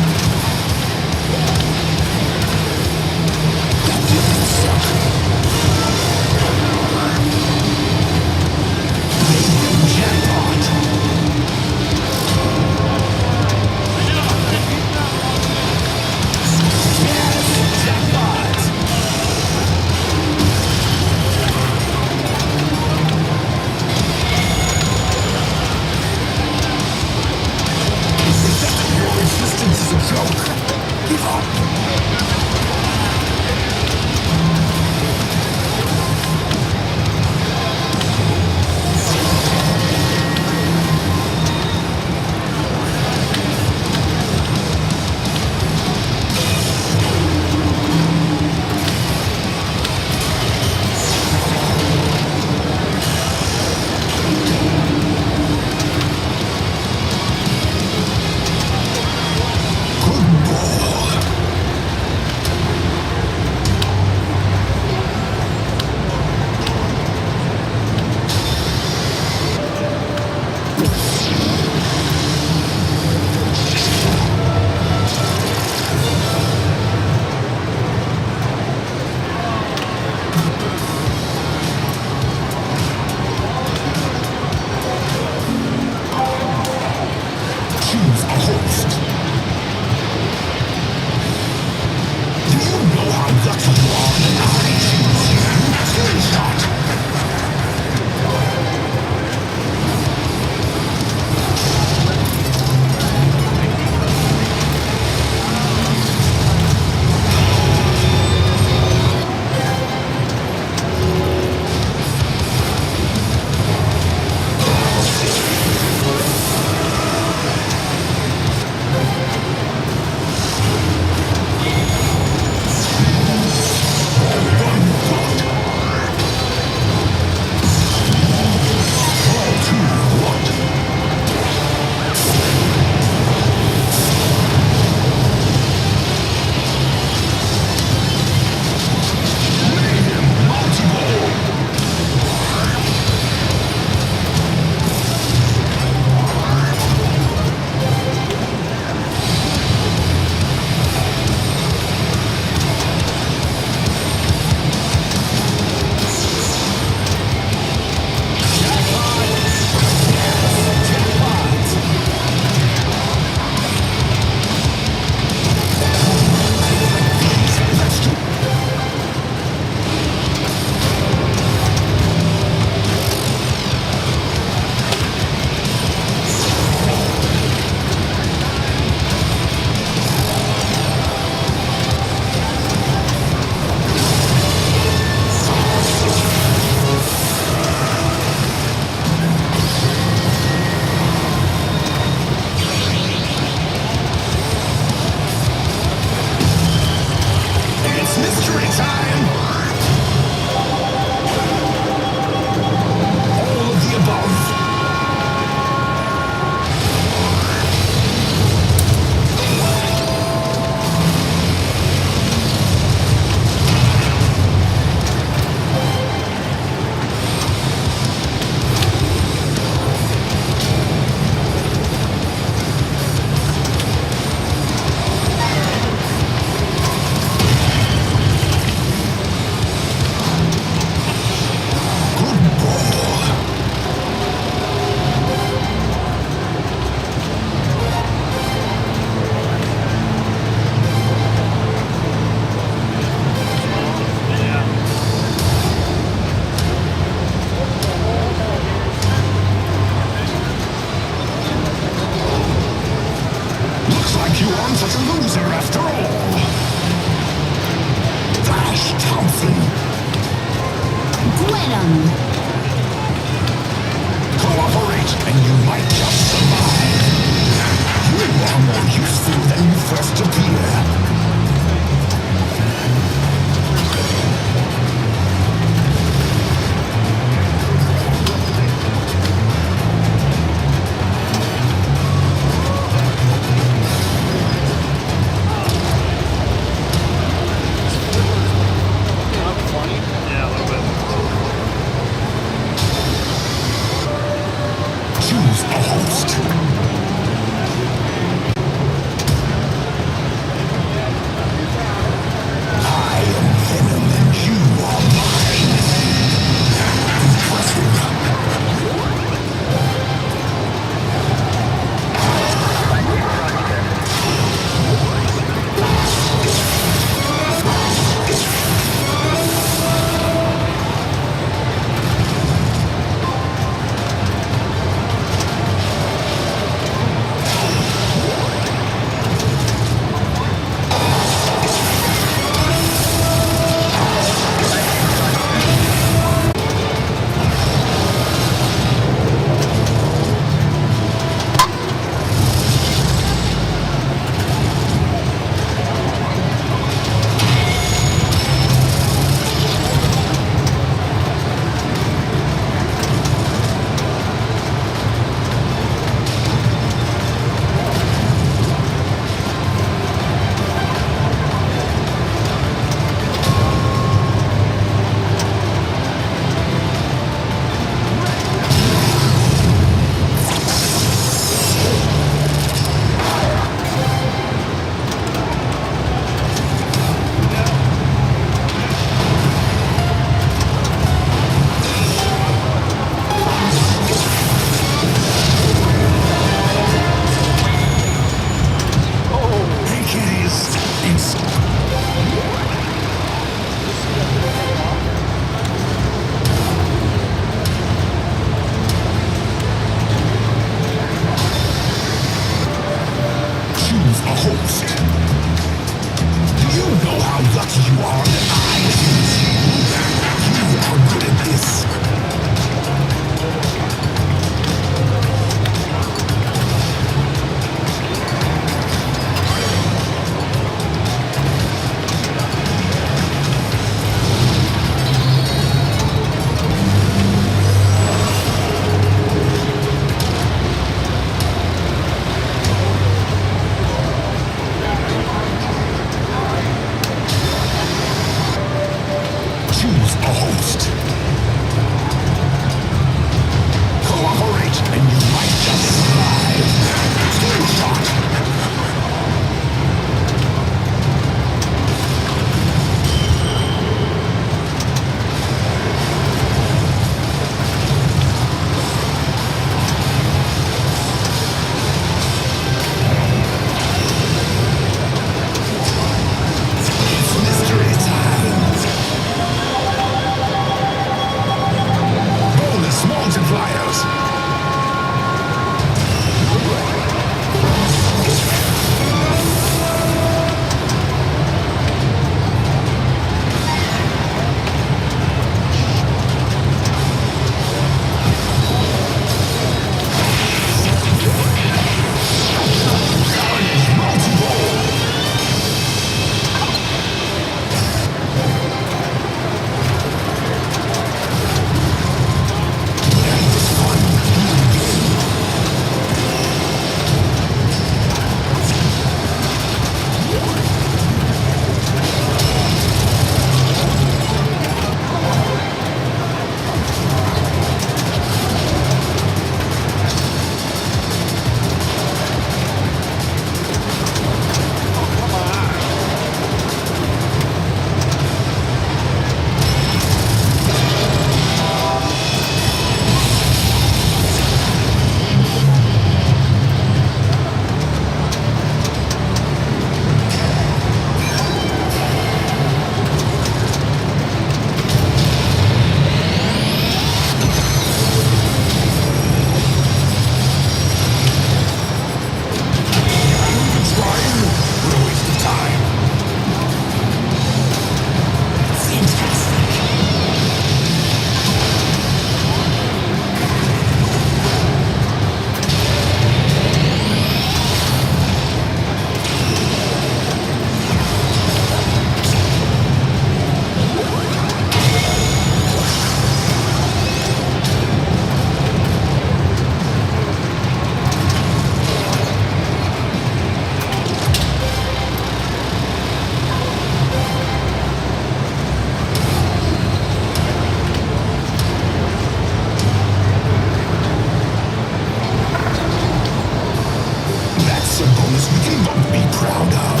proud of.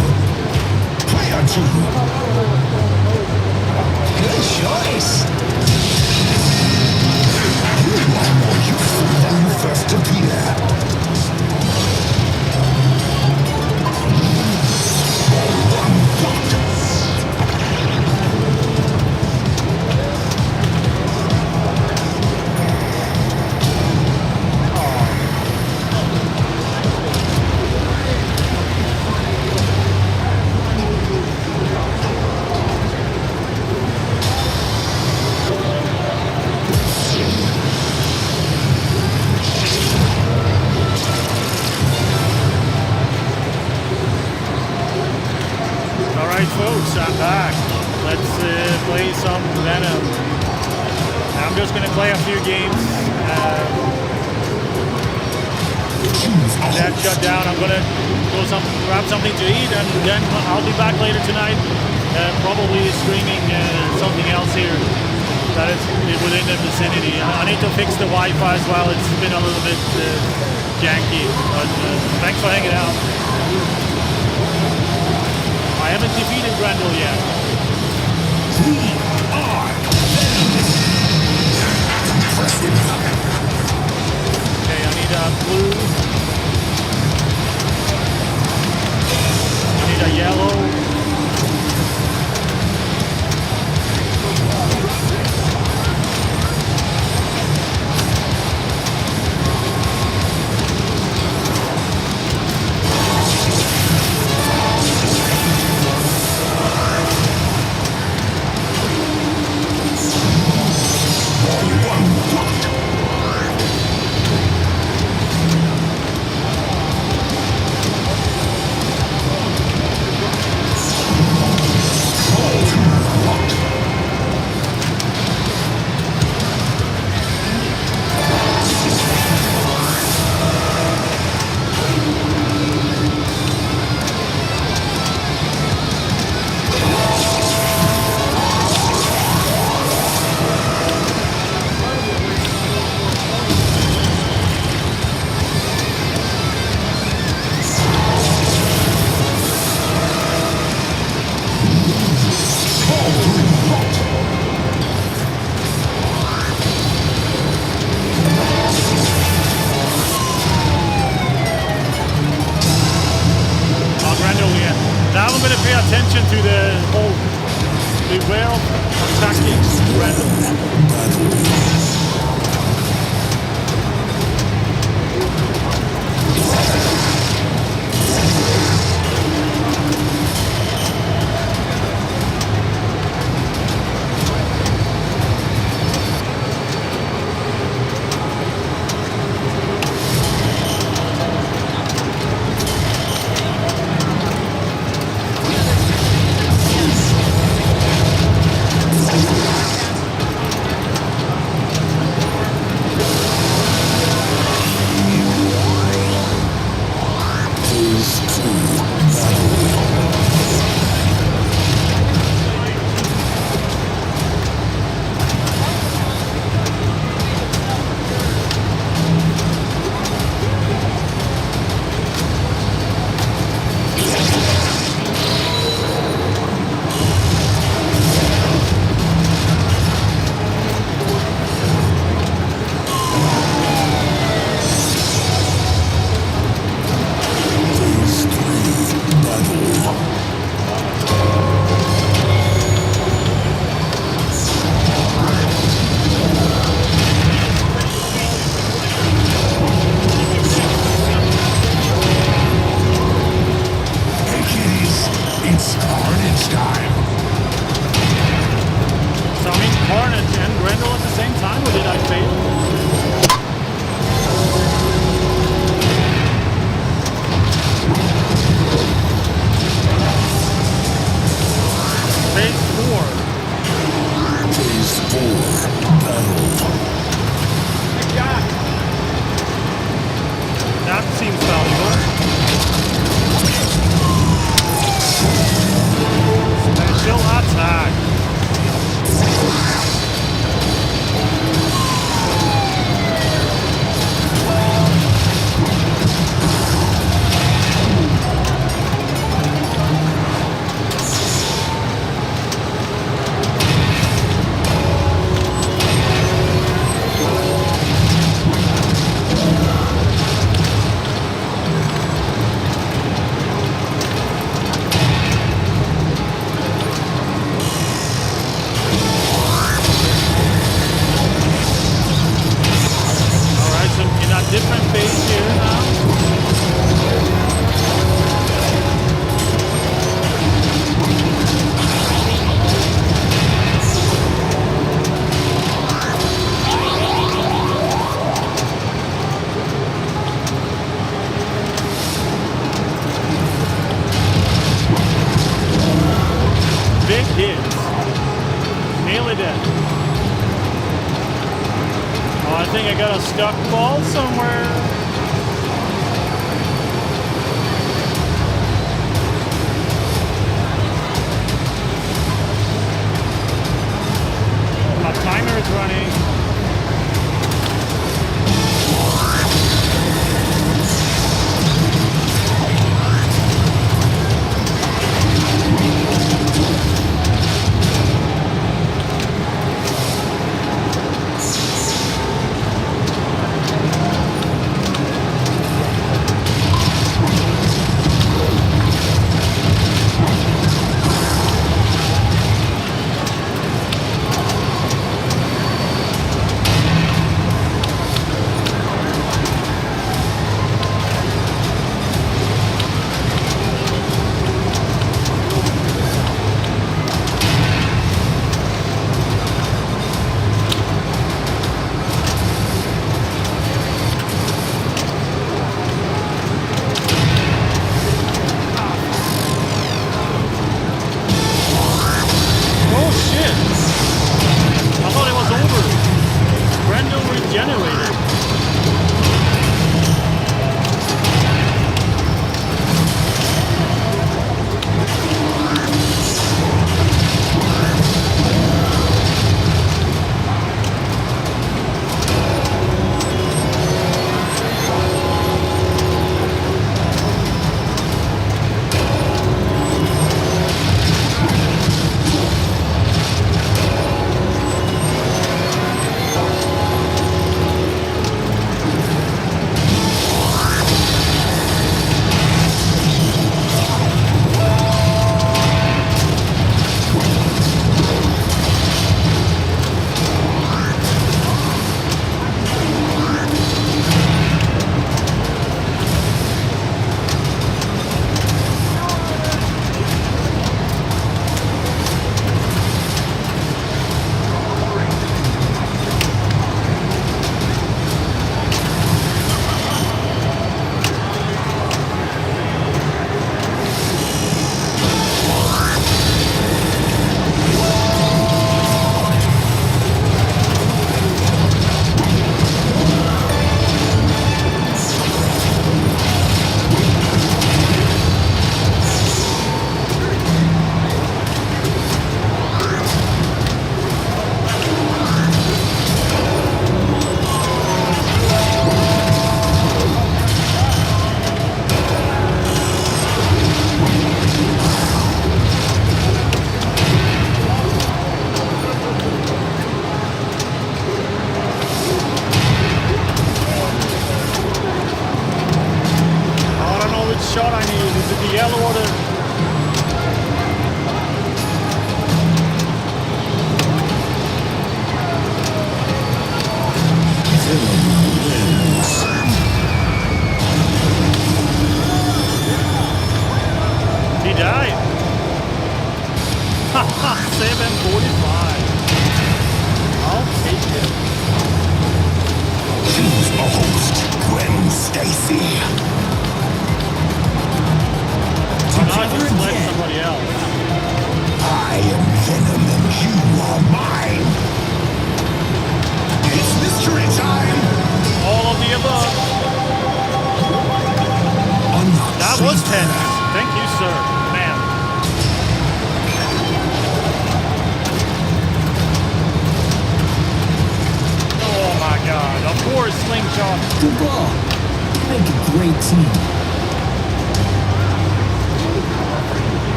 Player 2. Good choice. You are more useful than you first appear. Alright folks, I'm back. Let's play some Venom. I'm just gonna play a few games. That shut down. I'm gonna go grab something to eat, and then I'll be back later tonight. Probably streaming something else here that is within the vicinity. I need to fix the Wi-Fi as well. It's been a little bit janky, but thanks for hanging out. I haven't defeated Grendel yet. We are Okay, I need a blue. I need a yellow. Now I'm going to pay attention to the whole beware of attacking Grendel. different phase here now. Big hits. Nearly dead. Oh, I think I got a stuck ball somewhere. My timer is running.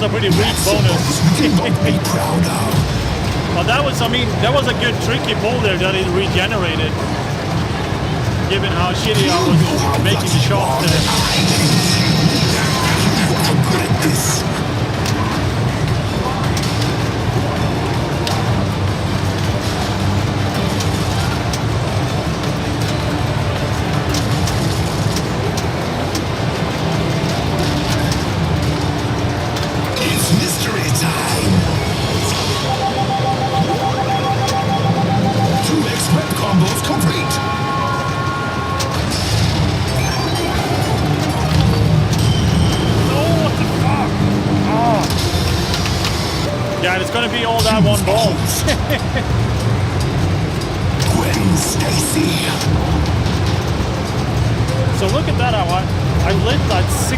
Pretty weak bonus. Well, that was a good tricky pull there that it regenerated. Given how shitty I was making shots there. gonna be all that one ball. Gwen Stacy. So look at that, I lit like 6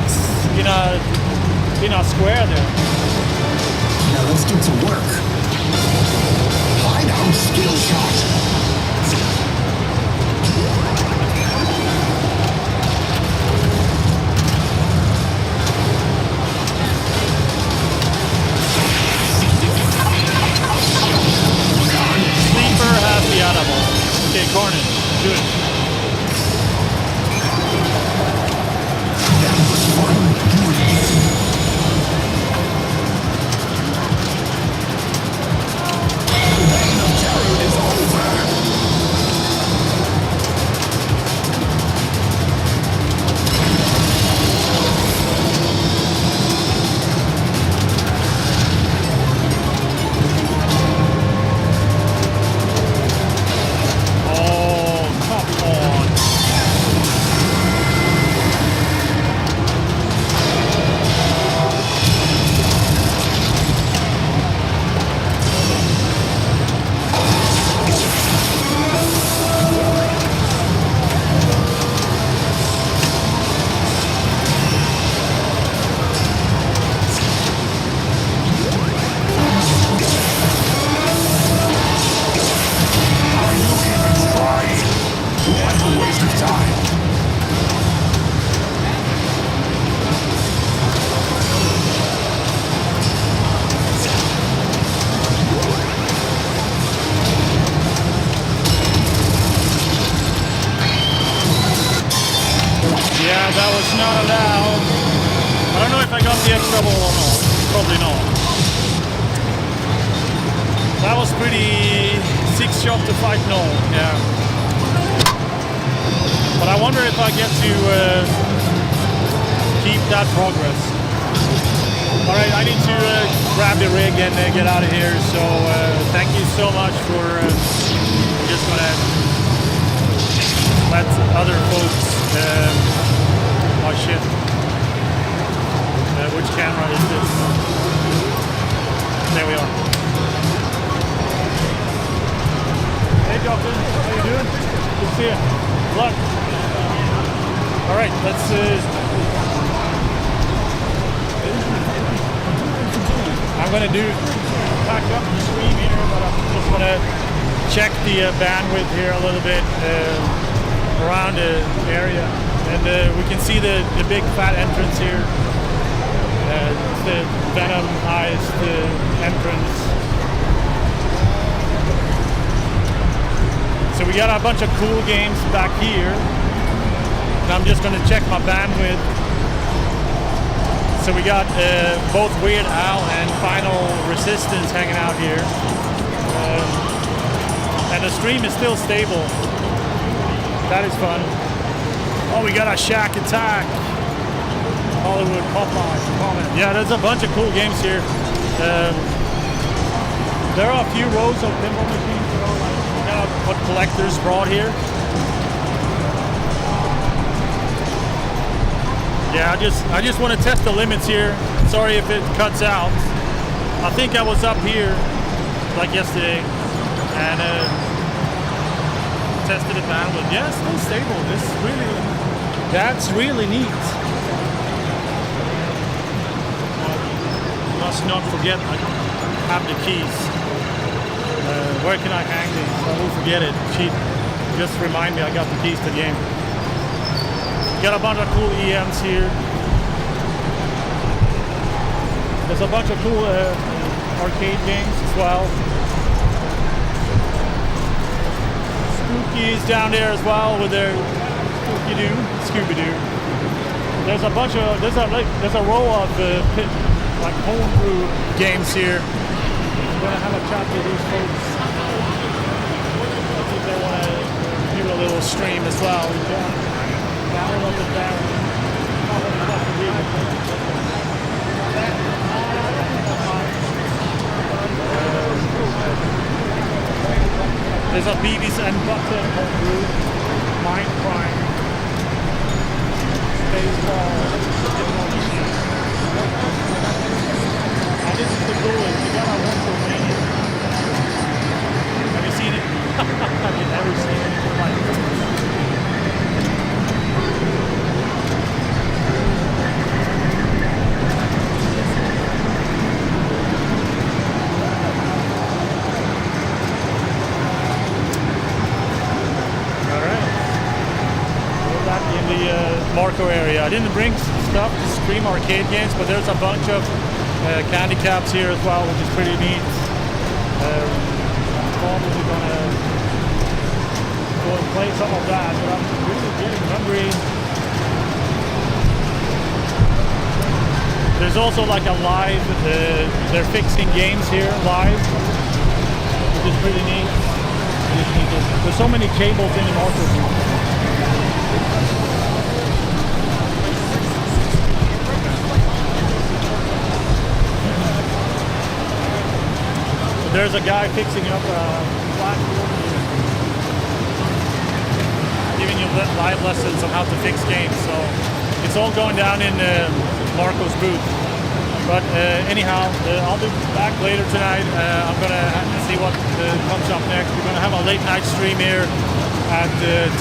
in a square there. Now let's get to work. Hideout skill shot. Sleeper has the animal. Okay, Carnage, good. That was fun. You were easy. The reign of terror is over. Oh, come on. Are you even trying? What a waste of time. Yeah, that was not allowed. I don't know if I got the extra ball or not. Probably not. That was pretty 6 shot to 5 0. Yeah. But I wonder if I get to keep that progress. All right, I need to grab the rig and get out of here. So thank you so much for just gonna let other folks. Oh shit. Which camera is this? There we are. Hey Justin, how you doing? Good to see you. Good luck. All right, let's I'm gonna pack up the stream here, but I'm just gonna check the bandwidth here a little bit around the area. And we can see the big fat entrance here. It's the Venom eyes, the entrance. So we got a bunch of cool games back here. And I'm just going to check my bandwidth. So we got both Weird Al and Final Resistance hanging out here. And the stream is still stable. That is fun. Oh, we got a Shack Attack. Hollywood Popeye comment. Yeah, there's a bunch of cool games here. There are a few rows of pinball machines. We got what collectors brought here. Yeah, I just want to test the limits here. Sorry if it cuts out. I think I was up here like yesterday and tested the bandwidth. Yeah, it's still stable. That's really neat. Must not forget I have the keys. Where can I hang these? I will forget it. Just remind me I got the keys to the game. Got a bunch of cool EMs here. There's a bunch of cool arcade games as well. Spooky is down there as well with their Scooby-Doo. There's a row of like homebrew games here. I'm gonna have a chat with these folks. I think they want to do a little stream as well. Down up and down. There's a Beavis and Butthead homebrew. Mind Prime. Baseball. And this is the goal. You gotta WrestleMania. I've ever seen anything like this. In the Marco area. I didn't bring stuff to stream arcade games, but there's a bunch of candy caps here as well, which is pretty neat. I'm probably gonna go and play some of that, but I'm really getting hungry. There's also like a live, they're fixing games here live, which is pretty neat. There's so many cables in the Marco. There's a guy fixing up a platform here, giving you live lessons on how to fix games. So it's all going down in Marco's booth. But anyhow, I'll be back later tonight. I'm gonna see what comes up next. We're gonna have a late night stream here at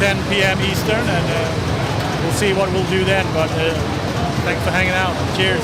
10 p.m. Eastern, and we'll see what we'll do then. But thanks for hanging out. Cheers.